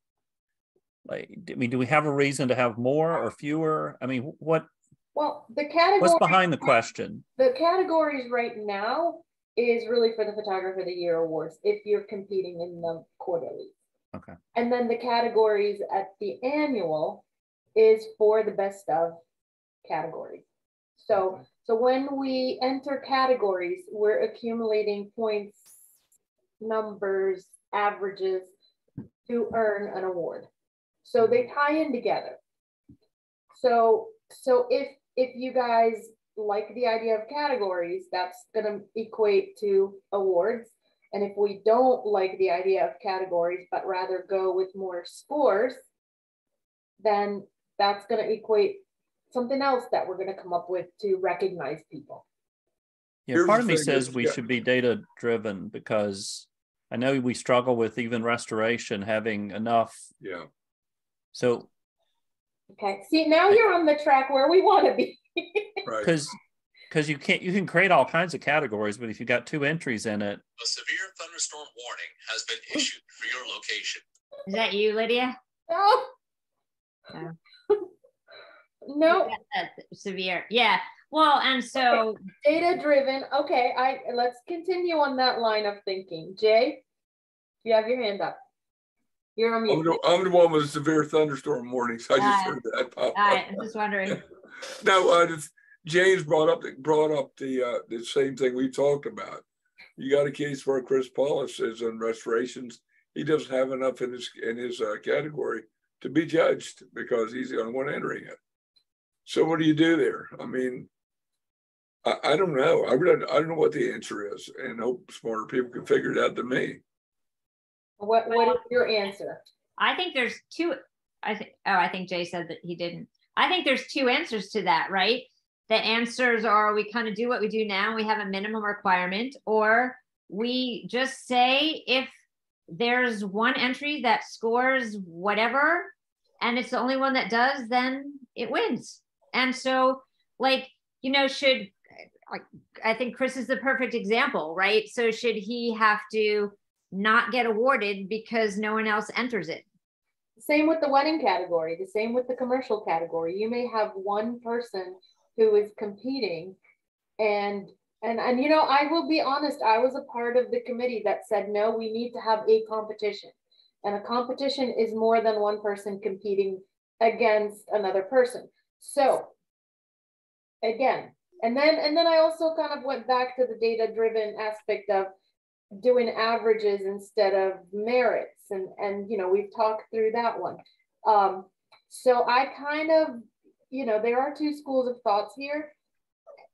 Speaker 7: Like, I mean, do we have a reason to have more or fewer? I mean,
Speaker 3: Well, the category.
Speaker 7: what's behind the question?
Speaker 3: The categories right now is really for the Photographer of the Year awards if you're competing in the quarterly.
Speaker 7: Okay.
Speaker 3: And then the categories at the annual is for the best of categories. So when we enter categories, we're accumulating points, numbers, averages to earn an award. So they tie in together. So if you guys like the idea of categories, that's going to equate to awards. And if we don't like the idea of categories, but rather go with more scores, then that's going to equate something else that we're going to come up with to recognize people.
Speaker 7: Yeah, part of me says we should be data driven, because I know we struggle with even restoration having enough.
Speaker 9: Yeah.
Speaker 7: So.
Speaker 3: Okay. See, now you're on the track where we want to be.
Speaker 9: Right.
Speaker 7: Because you can create all kinds of categories, but if you got 2 entries in it.
Speaker 11: A severe thunderstorm warning has been issued for your location.
Speaker 6: Is that you, Lydia?
Speaker 3: No.
Speaker 6: No.
Speaker 3: No.
Speaker 6: Severe. Yeah. Well, and so
Speaker 3: okay. Data driven. Okay. Let's continue on that line of thinking. Jay, you have your hand up. You're on mute.
Speaker 9: I'm the one with severe thunderstorm warnings. I just heard that pop up.
Speaker 6: I'm just wondering.
Speaker 9: No, James brought up the same thing we talked about. You got a case where Chris Paulus is on restorations. He doesn't have enough in his category to be judged because he's the only one entering it. So what do you do there? I mean, I don't know. I don't know what the answer is, and hope smarter people can figure it out than me.
Speaker 3: What is your answer?
Speaker 6: I think there's 2. I think Jay said that he didn't. I think there's 2 answers to that, right? The answers are we kind of do what we do now. We have a minimum requirement, or we just say if there's one entry that scores whatever, and it's the only one that does, then it wins. And so, like, I think Chris is the perfect example, right? So should he have to not get awarded because no one else enters it?
Speaker 3: Same with the wedding category, the same with the commercial category. You may have one person who is competing and I will be honest, I was a part of the committee that said, no, we need to have a competition. And a competition is more than one person competing against another person. So again, and then I also kind of went back to the data-driven aspect of doing averages instead of merits. And we've talked through that one. So I kind of, there are 2 schools of thoughts here.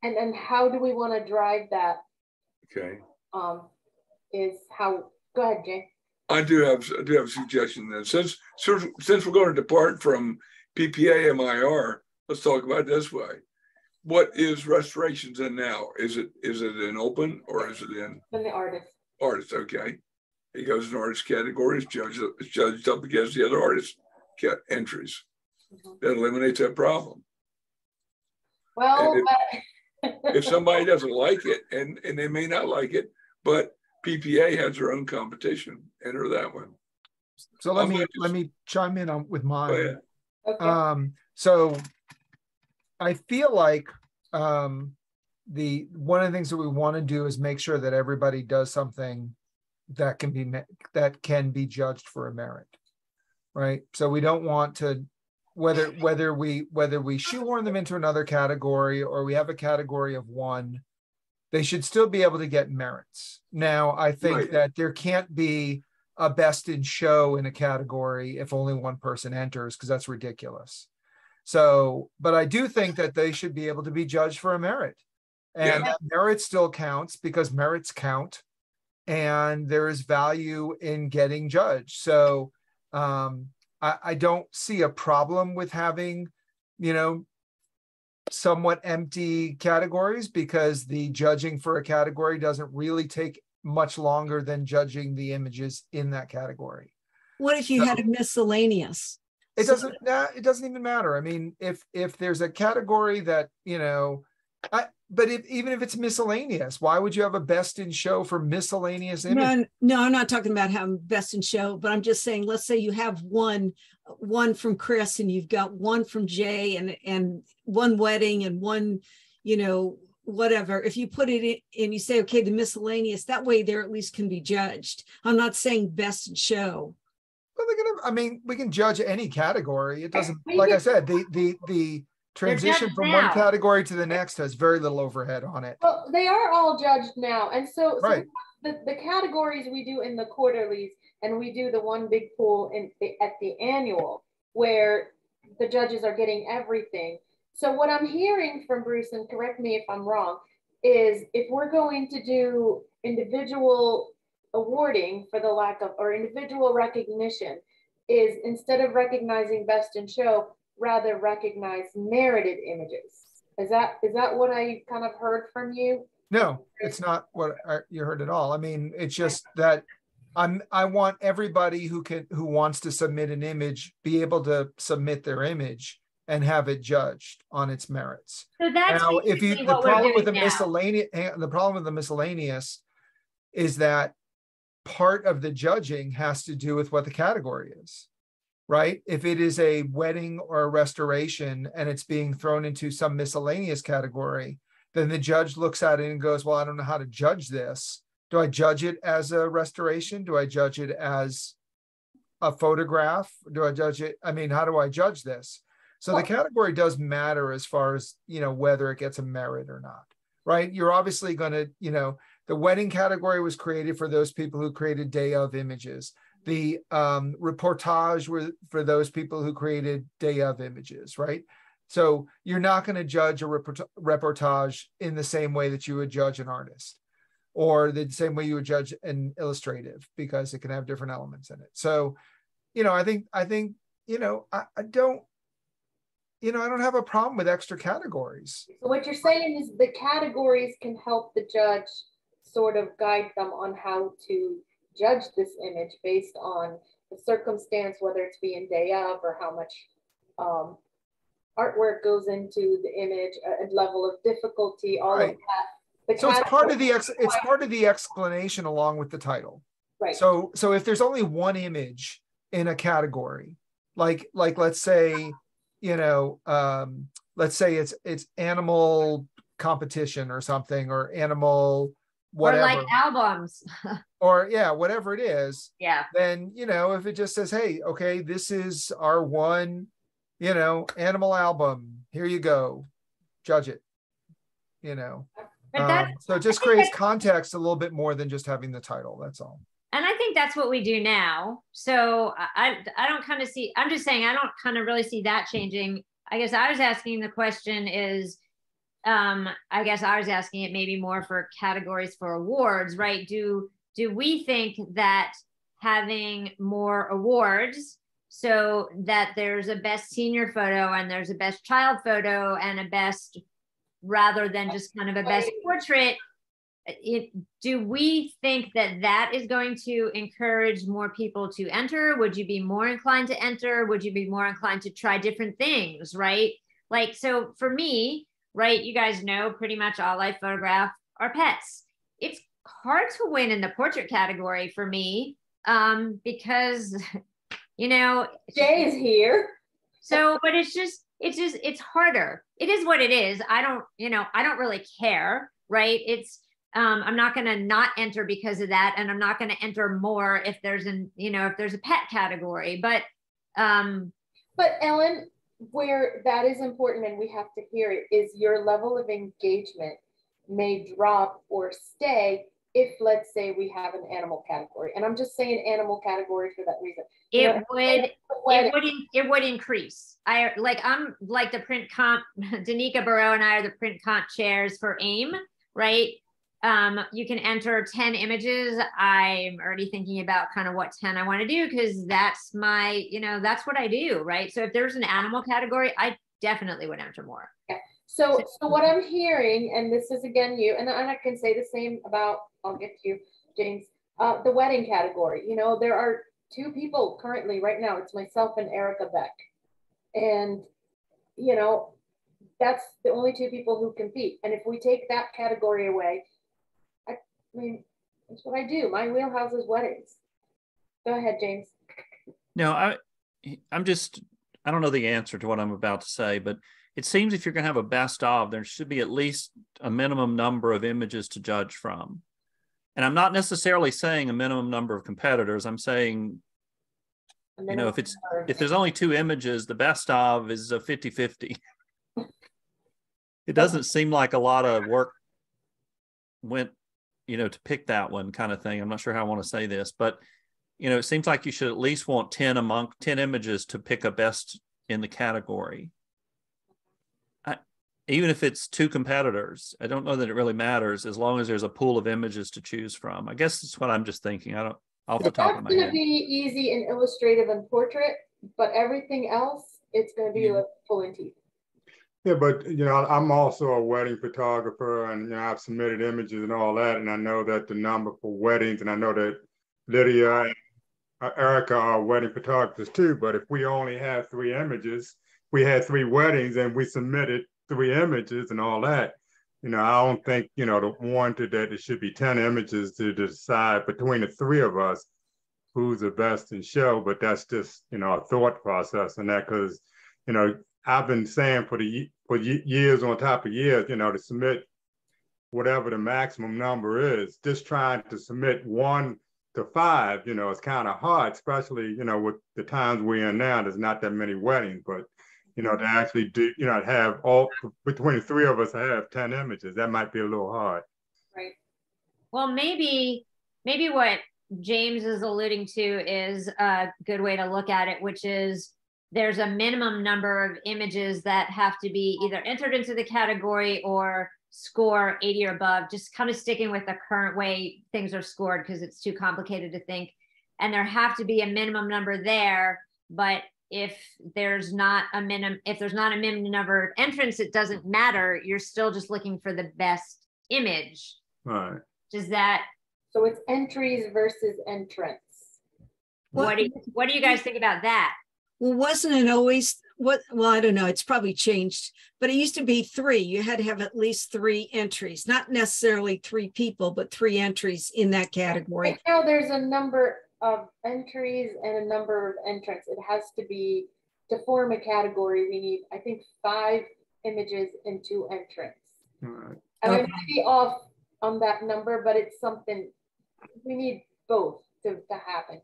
Speaker 3: And how do we want to drive that?
Speaker 9: Okay.
Speaker 3: Go ahead, Jay.
Speaker 9: I do have a suggestion then. Since we're going to depart from PPA MIR, let's talk about it this way. What is restorations in now? Is it in open or is it in
Speaker 3: the artist?
Speaker 9: Artist, okay. He goes in artist category, is judged up against the other artist entries. That eliminates that problem.
Speaker 3: Well,
Speaker 9: if somebody doesn't like it, and they may not like it, but PPA has their own competition, enter that one.
Speaker 1: So let me chime in with mine.
Speaker 3: Okay.
Speaker 1: So I feel like one of the things that we want to do is make sure that everybody does something that can be judged for a merit, right? So we don't want to whether we shoehorn them into another category or we have a category of 1, they should still be able to get merits. Now, I think that there can't be a best in show in a category if only one person enters, because that's ridiculous. So, but I do think that they should be able to be judged for a merit. And that merit still counts because merits count and there is value in getting judged. So I don't see a problem with having, somewhat empty categories, because the judging for a category doesn't really take much longer than judging the images in that category.
Speaker 4: What if you had a miscellaneous?
Speaker 1: It doesn't even matter. I mean, if there's a category that, but even if it's miscellaneous, why would you have a best in show for miscellaneous images?
Speaker 4: No, I'm not talking about having best in show, but I'm just saying, let's say you have one from Chris and you've got one from Jay and one wedding and one, whatever. If you put it in and you say, okay, the miscellaneous, that way there at least can be judged. I'm not saying best in show.
Speaker 1: Well, we can judge any category. It doesn't, like I said, the transition from one category to the next has very little overhead on it.
Speaker 3: Well, they are all judged now. And so,
Speaker 1: right.
Speaker 3: the categories we do in the quarterlies, and we do the one big pool at the annual, where the judges are getting everything. So what I'm hearing from Bruce, and correct me if I'm wrong, is if we're going to do individual awarding for the lack of, or individual recognition, is instead of recognizing best in show, rather recognize merited images. Is that what I kind of heard from you?
Speaker 1: No, it's not what you heard at all. It's just that I want everybody who wants to submit an image be able to submit their image and have it judged on its merits.
Speaker 6: So that's
Speaker 1: now, the problem with the miscellaneous is that part of the judging has to do with what the category is. Right? If it is a wedding or a restoration and it's being thrown into some miscellaneous category, then the judge looks at it and goes, well, I don't know how to judge this. Do I judge it as a restoration? Do I judge it as a photograph? Do I judge it? How do I judge this? So the category does matter as far as, whether it gets a merit or not, right? You're obviously going to, the wedding category was created for those people who created day of images. The reportage were for those people who created day of images, right? So you're not going to judge a reportage in the same way that you would judge an artist, or the same way you would judge an illustrative, because it can have different elements in it. So, I think, I don't have a problem with extra categories.
Speaker 3: So what you're saying is the categories can help the judge sort of guide them on how to judge this image based on the circumstance, whether it's being day of, or how much artwork goes into the image, a level of difficulty, all of that.
Speaker 1: So it's part of the explanation along with the title.
Speaker 3: Right.
Speaker 1: So if there's only one image in a category, like let's say, let's say it's animal competition or something, or animal whatever.
Speaker 6: Or like albums.
Speaker 1: Or whatever it is.
Speaker 6: Yeah.
Speaker 1: Then, if it just says, hey, okay, this is our one, animal album. Here you go. Judge it. So it just creates context a little bit more than just having the title. That's all.
Speaker 6: And I think that's what we do now. So I don't kind of see, I'm just saying, I don't kind of really see that changing. I guess I was asking the question is, I guess I was asking it maybe more for categories for awards, right? Do we think that having more awards, so that there's a best senior photo and there's a best child photo and a best, rather than just kind of a best portrait, do we think that is going to encourage more people to enter? Would you be more inclined to enter? Would you be more inclined to try different things, right? Like, so for me, right, you guys know pretty much all I photograph are pets. It's hard to win in the portrait category for me, because,
Speaker 3: Jay is here.
Speaker 6: So, but it's harder. It is what it is. I don't really care, right? I'm not going to not enter because of that. And I'm not going to enter more if there's a pet category, but
Speaker 3: Ellen, where that is important and we have to hear it, is your level of engagement may drop or stay if, let's say, we have an animal category. And I'm just saying animal category for that reason.
Speaker 6: It would increase. I'm like the print comp, Danica Barreau and I are the print comp chairs for AIM, right? You can enter 10 images. I'm already thinking about kind of what 10 I want to do, because that's my, that's what I do, right? So if there's an animal category, I definitely would enter more.
Speaker 3: Okay. So what I'm hearing, and this is again you, and I can say the same about, I'll get to you, James, the wedding category. There are two people currently right now. It's myself and Erica Beck. And, that's the only two people who compete. And if we take that category away, I mean, that's what I do. My wheelhouse is weddings. Go ahead, James.
Speaker 7: No, I don't know the answer to what I'm about to say, but it seems if you're going to have a best of, there should be at least a minimum number of images to judge from. And I'm not necessarily saying a minimum number of competitors. I'm saying, you know, if there's only 2 images, the best of is a 50-50. It doesn't seem like a lot of work went, you know, to pick that one kind of thing. I'm not sure how I want to say this, but, you know, it seems like you should at least want 10 images to pick a best in the category. Even if it's 2 competitors, I don't know that it really matters as long as there's a pool of images to choose from. I guess that's what I'm just thinking. I don't, off the top of my head.
Speaker 3: That's going to be easy and illustrative and portrait, but everything else, it's going to be like pulling teeth.
Speaker 5: Yeah, but you know, I'm also a wedding photographer, and you know, I've submitted images and all that, and I know that the number for weddings, and I know that Lydia and Erica are wedding photographers too. But if we only have 3 images, we had 3 weddings, and we submitted 3 images and all that. You know, I don't think, you know, the warranted that it should be 10 images to decide between the 3 of us who's the best in show. But that's just, you know, a thought process and that, because, you know, I've been saying for years on top of years, you know, to submit whatever the maximum number is, just trying to submit 1 to 5, you know, it's kind of hard, especially, you know, with the times we're in now, there's not that many weddings, but you know, to actually do, you know, have all between the 3 of us have 10 images, that might be a little hard.
Speaker 6: Right. Well, maybe what James is alluding to is a good way to look at it, which is there's a minimum number of images that have to be either entered into the category or score 80 or above, just kind of sticking with the current way things are scored because it's too complicated to think. And there have to be a minimum number there, but if there's not a minimum number of entrants, it doesn't matter. You're still just looking for the best image.
Speaker 5: Right.
Speaker 6: Does that?
Speaker 3: So it's entries versus entrants.
Speaker 6: What do you guys think about that?
Speaker 4: Well, wasn't it always well, I don't know. It's probably changed, but it used to be 3. You had to have at least 3 entries, not necessarily 3 people, but 3 entries in that category.
Speaker 3: Right now there's a number of entries and a number of entrants. It has to be, to form a category, we need, I think, 5 images and 2 entrants.
Speaker 5: Right.
Speaker 3: And I might be off on that number, but it's something, we need both to happen.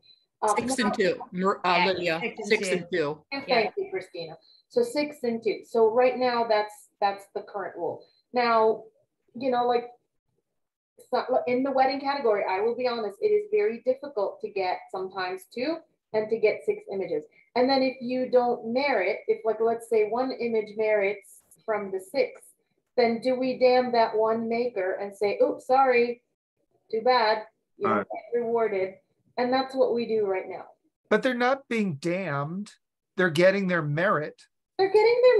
Speaker 10: 6 and 2, Lydia, 6 and 2.
Speaker 3: Thank you, Christina. So 6 and 2. So right now that's the current rule. Now, you know, like in the wedding category, I will be honest, it is very difficult to get sometimes 2 and to get 6 images. And then if you don't merit, if like, let's say 1 image merits from the 6, then do we damn that 1 maker and say, oops, sorry, too bad, you know, get rewarded. And that's what we do right now.
Speaker 1: But they're not being damned. They're getting their merit.
Speaker 3: They're getting their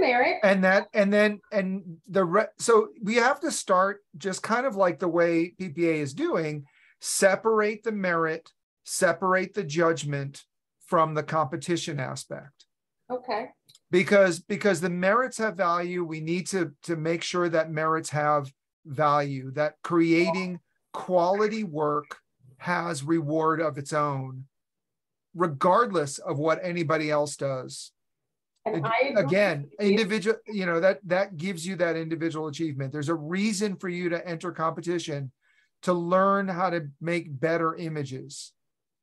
Speaker 3: merit.
Speaker 1: So we have to start just kind of like the way PPA is doing, separate the merit, separate the judgment from the competition aspect.
Speaker 3: Okay.
Speaker 1: Because the merits have value, we need to make sure that merits have value, that creating quality work has reward of its own, regardless of what anybody else does.
Speaker 3: And
Speaker 1: again, individual, you know, that gives you that individual achievement. There's a reason for you to enter competition to learn how to make better images.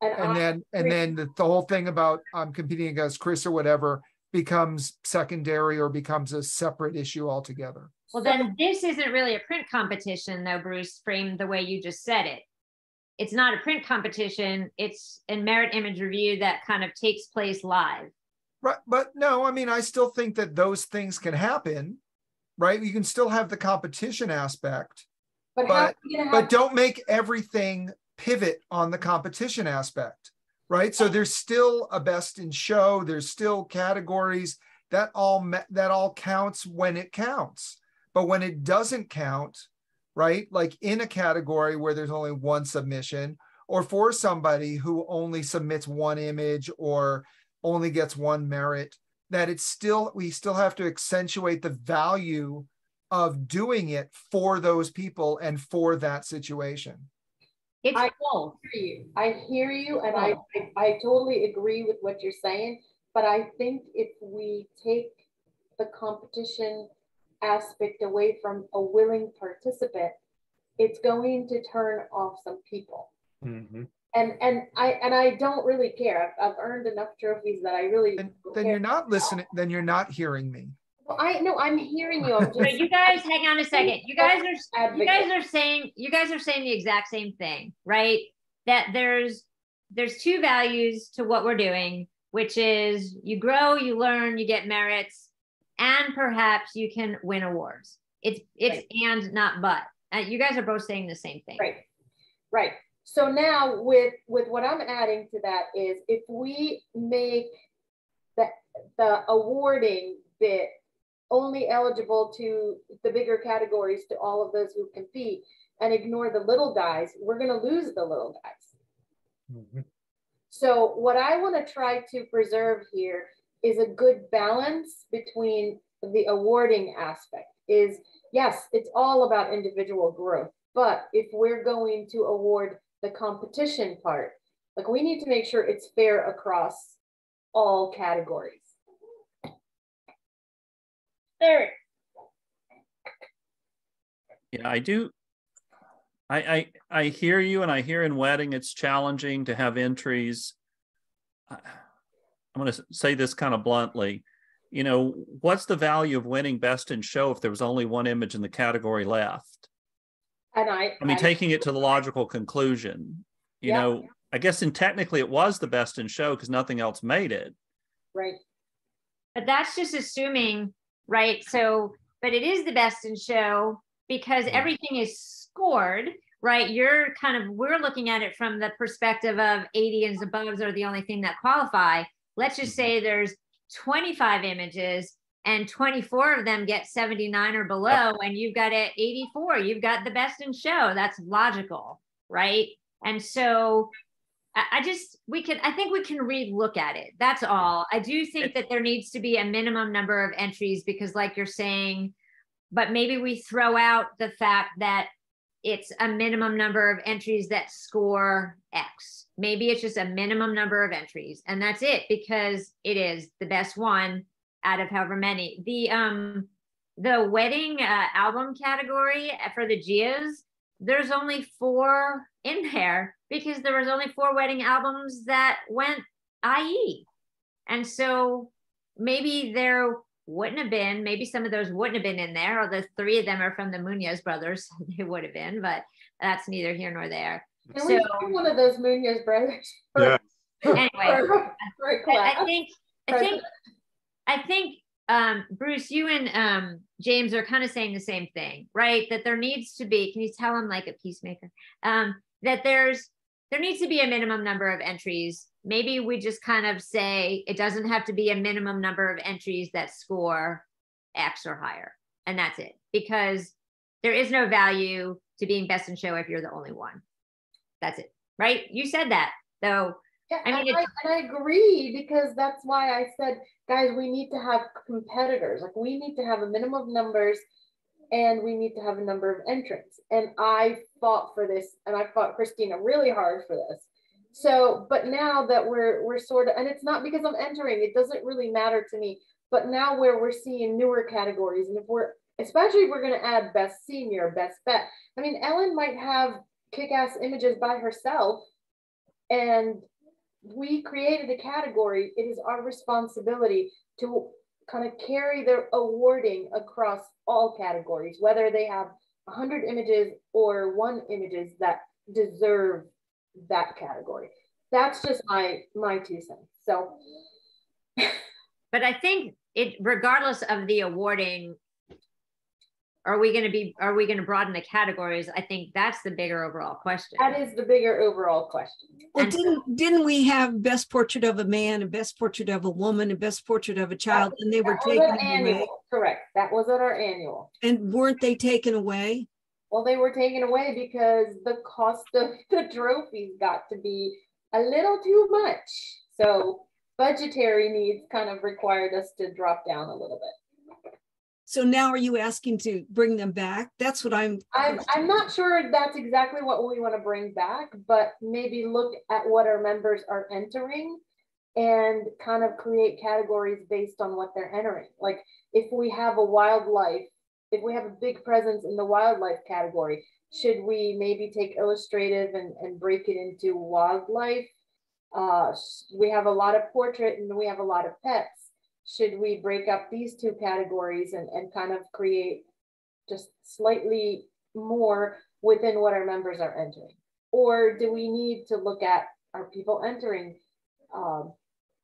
Speaker 1: And then the whole thing about competing against Chris or whatever becomes secondary or becomes a separate issue altogether.
Speaker 6: Well, then this isn't really a print competition, though, Bruce, framed the way you just said it. It's not a print competition. It's a merit image review that kind of takes place live.
Speaker 1: Right. But no, I mean, I still think that those things can happen, right? You can still have the competition aspect, but don't make everything pivot on the competition aspect, right? So there's still a best in show. There's still categories that all counts when it counts. But when it doesn't count, right? Like in a category where there's only 1 submission, or for somebody who only submits 1 image or only gets 1 merit, that we still have to accentuate the value of doing it for those people and for that situation.
Speaker 6: It's
Speaker 3: I
Speaker 6: cool.
Speaker 3: hear you, and I totally agree with what you're saying, but I think if we take the competition aspect away from a willing participant, it's going to turn off some people.
Speaker 5: Mm-hmm.
Speaker 3: And I don't really care. I've earned enough trophies that I really
Speaker 1: then you're not listening, then you're not hearing me.
Speaker 3: Well, I know I'm hearing you. I'm just,
Speaker 6: But you guys, hang on a second. You guys are saying the exact same thing, right? That there's two values to what we're doing, which is you grow, you learn, you get merits, and perhaps you can win awards. It's right. And not but. You guys are both saying the same thing.
Speaker 3: Right. So now with what I'm adding to that is if we make the awarding bit only eligible to the bigger categories, to all of those who compete, and ignore the little guys, we're going to lose the little guys. Mm-hmm. So what I want to try to preserve here is a good balance between the awarding aspect. Is yes, it's all about individual growth, but if we're going to award the competition part, like we need to make sure it's fair across all categories. There.
Speaker 7: Yeah, I do. I hear you, and I hear in wedding it's challenging to have entries. I'm going to say this kind of bluntly. You know, what's the value of winning best in show if there was only one image in the category left?
Speaker 3: And
Speaker 7: I mean, taking it to the logical conclusion, you know, I guess technically it was the best in show because nothing else made it.
Speaker 3: Right.
Speaker 6: But that's just assuming, right? So, but it is the best in show because everything is scored, right? We're looking at it from the perspective of 80 and above are the only thing that qualify. Let's just say there's 25 images and 24 of them get 79 or below, and you've got it 84, you've got the best in show. That's logical, right? And so I think we can re-look at it. That's all. I do think that there needs to be a minimum number of entries because like you're saying, but maybe we throw out the fact that it's a minimum number of entries that score X. Maybe it's just a minimum number of entries and that's it because it is the best one out of however many. The wedding album category for the Gias, there's only 4 in there because there was only 4 wedding albums that went IE. And so maybe there wouldn't have been, maybe some of those wouldn't have been in there, although 3 of them are from the Munoz brothers. They would have been, but that's neither here nor there.
Speaker 3: Can we find one of those Munoz brothers?
Speaker 6: Anyway, I think Bruce, you and James are kind of saying the same thing, right? That there needs to be, can you tell him like a peacemaker? That there needs to be a minimum number of entries. Maybe we just kind of say it doesn't have to be a minimum number of entries that score X or higher. And that's it. Because there is no value to being best in show if you're the only one. That's it, right? You said that, though.
Speaker 3: Yeah, I agree because that's why I said, guys, we need to have competitors. Like we need to have a minimum of numbers and we need to have a number of entrants. And I fought for this and I fought Christina really hard for this. So, but now that we're sort of, and it's not because I'm entering, it doesn't really matter to me, but now where we're seeing newer categories and especially if we're going to add best senior, best bet. I mean, Ellen might have kick-ass images by herself and we created a category. It is our responsibility to kind of carry their awarding across all categories, whether they have 100 images or 1 images that deserve that category. That's just my 2 cents. So,
Speaker 6: but I think regardless of the awarding, are we going to broaden the categories? I think that's the bigger overall question.
Speaker 3: That is the bigger overall question.
Speaker 4: Well, didn't we have best portrait of a man and best portrait of a woman and best portrait of a child, and they were taken away?
Speaker 3: Correct. That was at our annual.
Speaker 4: And weren't they taken away?
Speaker 3: Well, they were taken away because the cost of the trophies got to be a little too much. So, budgetary needs kind of required us to drop down a little bit.
Speaker 4: So now are you asking to bring them back? That's what I'm
Speaker 3: not sure that's exactly what we want to bring back, but maybe look at what our members are entering and kind of create categories based on what they're entering. Like if we have if we have a big presence in the wildlife category, should we maybe take illustrative and break it into wildlife? We have a lot of portrait and we have a lot of pets. Should we break up these two categories and kind of create just slightly more within what our members are entering? Or do we need to look at, are people entering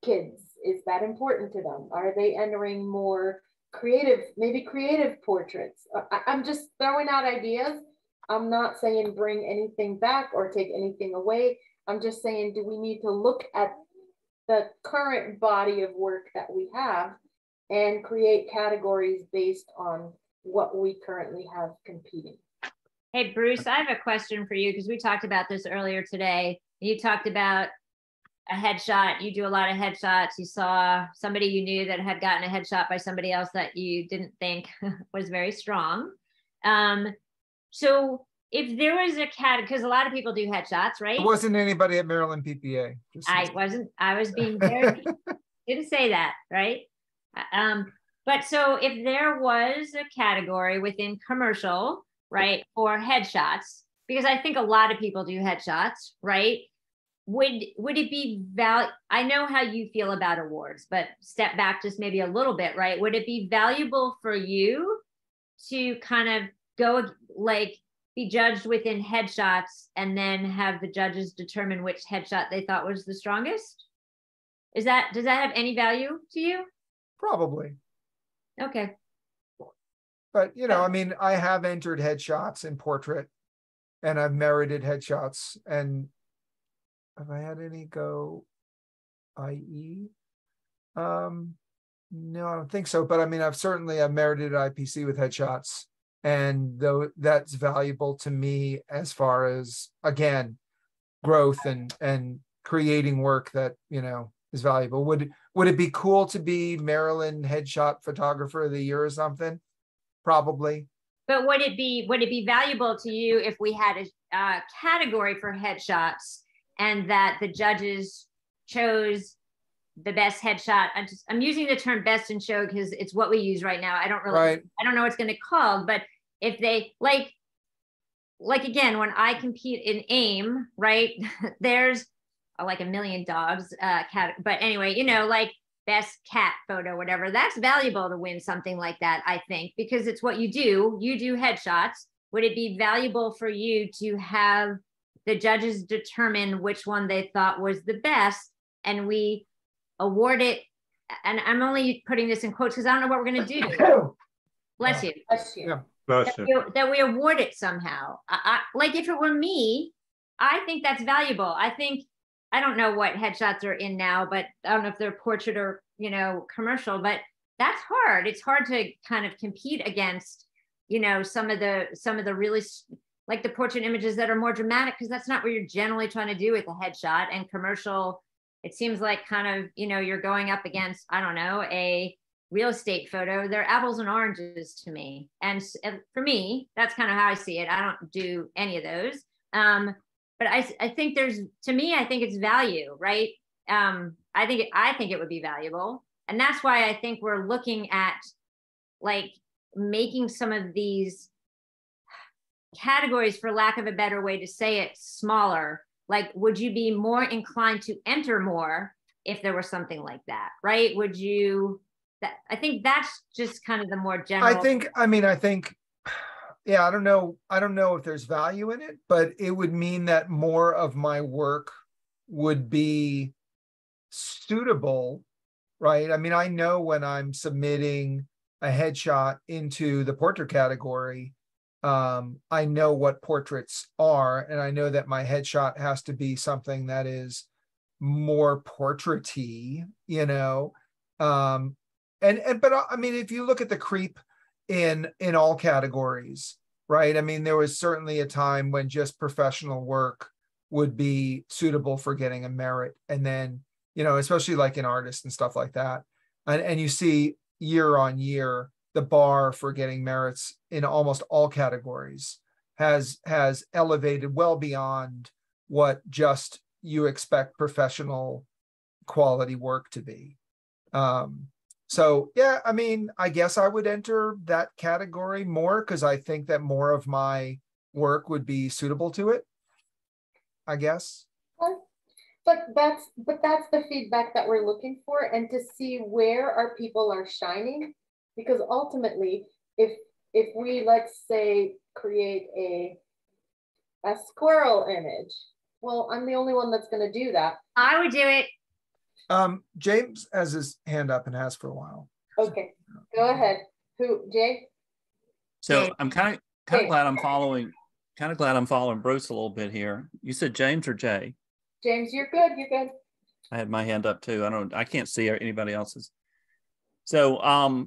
Speaker 3: kids? Is that important to them? Are they entering more creative, maybe creative portraits? I'm just throwing out ideas. I'm not saying bring anything back or take anything away. I'm just saying, do we need to look at the current body of work that we have and create categories based on what we currently have competing?
Speaker 6: Hey, Bruce, I have a question for you because we talked about this earlier today. You talked about a headshot. You do a lot of headshots. You saw somebody you knew that had gotten a headshot by somebody else that you didn't think was very strong. So if there was a because a lot of people do headshots, right?
Speaker 1: It wasn't anybody at Maryland PPA.
Speaker 6: I was being very, didn't say that, right? But so if there was a category within commercial, right, for headshots, because I think a lot of people do headshots, right? Would it be I know how you feel about awards, but step back just maybe a little bit, right? Would it be valuable for you to kind of go like be judged within headshots and then have the judges determine which headshot they thought was the strongest? Does that have any value to you?
Speaker 1: Probably.
Speaker 6: Okay.
Speaker 1: But, I mean, I have entered headshots in portrait and I've merited headshots. And have I had any go IE? No, I don't think so. But I mean, I've merited IPC with headshots. And though that's valuable to me as far as, again, growth and creating work that, is valuable. Would it be cool to be Maryland Headshot Photographer of the Year or something? Probably.
Speaker 6: But would it be valuable to you if we had a category for headshots and that the judges chose the best headshot? I'm using the term best in show because it's what we use right now. I don't know what's going to call, but if they like again, when I compete in AIM, right, there's like a million dogs but anyway, like best cat photo, whatever, that's valuable to win something like that, I think, because it's what you do headshots. Would it be valuable for you to have the judges determine which one they thought was the best and we award it? And I'm only putting this in quotes because I don't know what we're going to do. Bless you.
Speaker 3: Bless you.
Speaker 5: Yeah. Bless you.
Speaker 6: That we award it somehow. Like if it were me, I think that's valuable. I don't know what headshots are in now, but I don't know if they're portrait or, commercial, but that's hard. It's hard to kind of compete against, some of the really like the portrait images that are more dramatic, because that's not what you're generally trying to do with a headshot. And commercial, it seems like kind of, you're going up against, I don't know, a real estate photo. They're apples and oranges to me. And for me, that's kind of how I see it. I don't do any of those. But I think I think it's value, right? I think it would be valuable. And that's why I think we're looking at like making some of these categories, for lack of a better way to say it, smaller. Like, would you be more inclined to enter more if there was something like that, right? I think that's just kind of the more general.
Speaker 1: I think, yeah, I don't know if there's value in it, but it would mean that more of my work would be suitable, right? I mean, I know when I'm submitting a headshot into the portrait category, I know what portraits are, and I know that my headshot has to be something that is more portraity, but I mean, if you look at the creep in all categories, right? I mean, there was certainly a time when just professional work would be suitable for getting a merit. And then, you know, especially like in artists and stuff like that. And you see year on year, the bar for getting merits in almost all categories has elevated well beyond what just you expect professional quality work to be. So yeah, I mean, I guess I would enter that category more because I think that more of my work would be suitable to it, I guess.
Speaker 3: But that's the feedback that we're looking for, and to see where our people are shining, because ultimately, if we, let's say, create a squirrel image, well, I'm the only one that's going to do that.
Speaker 6: I would do it.
Speaker 1: James has his hand up and has for a while.
Speaker 3: Okay, go ahead. Who, Jay?
Speaker 7: So
Speaker 6: Jay.
Speaker 7: I'm kind of glad I'm following Bruce a little bit here. You said James or Jay?
Speaker 3: James, you're good. You're good.
Speaker 7: I had my hand up too. I can't see anybody else's. So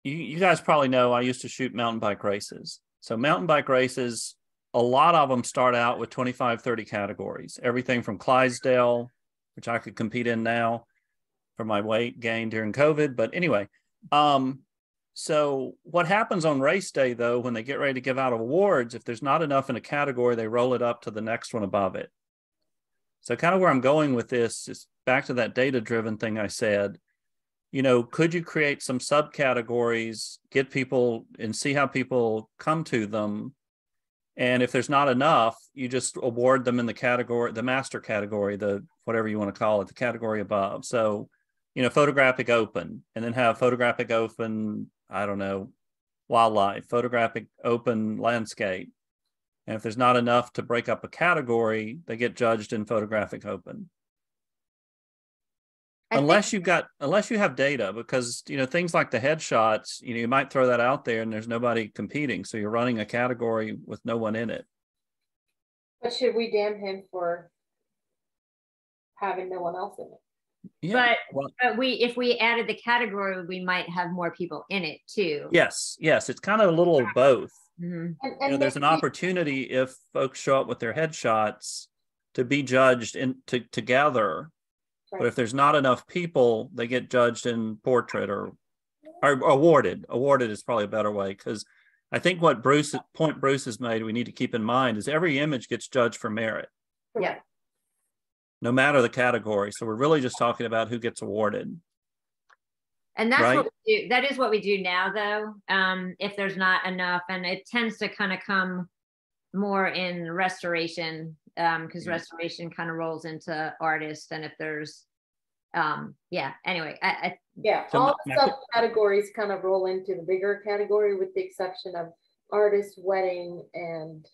Speaker 7: you guys probably know I used to shoot mountain bike races. So mountain bike races, a lot of them start out with 25, 30 categories, everything from Clydesdale, which I could compete in now for my weight gain during COVID. But anyway, so what happens on race day, though, when they get ready to give out awards, if there's not enough in a category, they roll it up to the next one above it. So kind of where I'm going with this is back to that data-driven thing I said. You know, could you create some subcategories, get people and see how people come to them? And if there's not enough, you just award them in the category, the master category, the whatever you want to call it, the category above. So, you know, photographic open, and then have photographic open, I don't know, wildlife, photographic open landscape. And if there's not enough to break up a category, they get judged in photographic open. Unless you have data, because, you know, things like the headshots, you know, you might throw that out there and there's nobody competing. So you're running a category with no one in it.
Speaker 3: But should we damn him for having no one else in it?
Speaker 7: Yeah,
Speaker 6: but if we added the category, we might have more people in it too.
Speaker 7: Yes. It's kind of a little of both.
Speaker 6: Mm-hmm.
Speaker 3: And
Speaker 7: you know, there's an opportunity if folks show up with their headshots to be judged together. Right. But if there's not enough people, they get judged in portrait or awarded. Awarded is probably a better way, because I think what Bruce has made, we need to keep in mind is every image gets judged for merit.
Speaker 6: Yeah.
Speaker 7: No matter the category. So we're really just talking about who gets awarded.
Speaker 6: And that's
Speaker 7: right?
Speaker 6: what we do. That is what we do now, though. If there's not enough, and it tends to kind of come more in restoration, because restoration kind of rolls into artists. And if there's, anyway,
Speaker 3: all subcategories kind of roll into the bigger category, with the exception of artist, wedding, and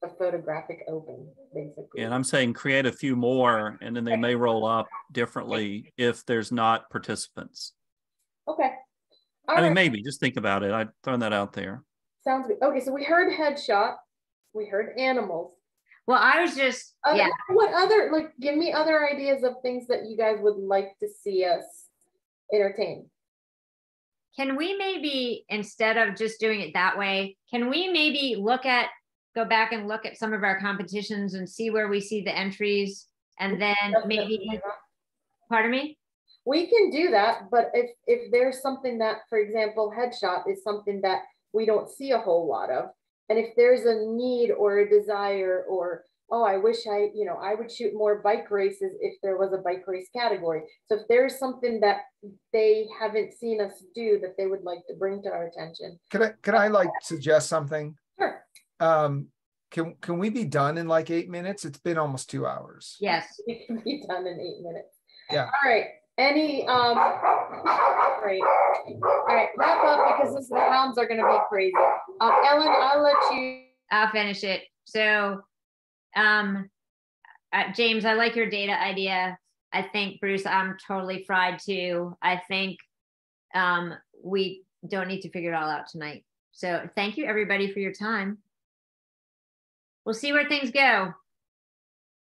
Speaker 3: a photographic open, basically.
Speaker 7: And I'm saying create a few more, and then they may roll up differently if there's not participants.
Speaker 3: Okay.
Speaker 7: I mean, maybe just think about it. I'd throw that out there.
Speaker 3: Sounds good. Okay, so we heard headshot, we heard animals.
Speaker 6: Well, I was just
Speaker 3: What other, like, give me other ideas of things that you guys would like to see us entertain.
Speaker 6: Can we maybe, instead of just doing it that way, can we maybe go back and look at some of our competitions and see where we see the entries, and then maybe, pardon me?
Speaker 3: We can do that, but if there's something that, for example, headshot is something that we don't see a whole lot of, and if there's a need or a desire, or, oh, I wish I would shoot more bike races if there was a bike race category. So if there's something that they haven't seen us do that they would like to bring to our attention.
Speaker 1: Can I like suggest something?
Speaker 3: Sure.
Speaker 1: Can we be done in like 8 minutes? It's been almost 2 hours.
Speaker 6: Yes.
Speaker 3: We can be done in 8 minutes.
Speaker 1: Yeah.
Speaker 3: All right. Great. All right, wrap up, because the hounds are going to be crazy. Ellen, I'll
Speaker 6: finish it. So, James, I like your data idea. I think, Bruce, I'm totally fried too. I think we don't need to figure it all out tonight. So thank you, everybody, for your time. We'll see where things go.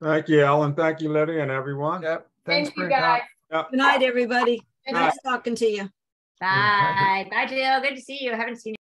Speaker 5: Thank you, Ellen. Thank you, Lydia, and everyone.
Speaker 1: Yep.
Speaker 3: Thank you, guys.
Speaker 5: Yep.
Speaker 4: Good night, everybody. Nice talking to you.
Speaker 6: Bye. Bye, Jill. Good to see you. I haven't seen you.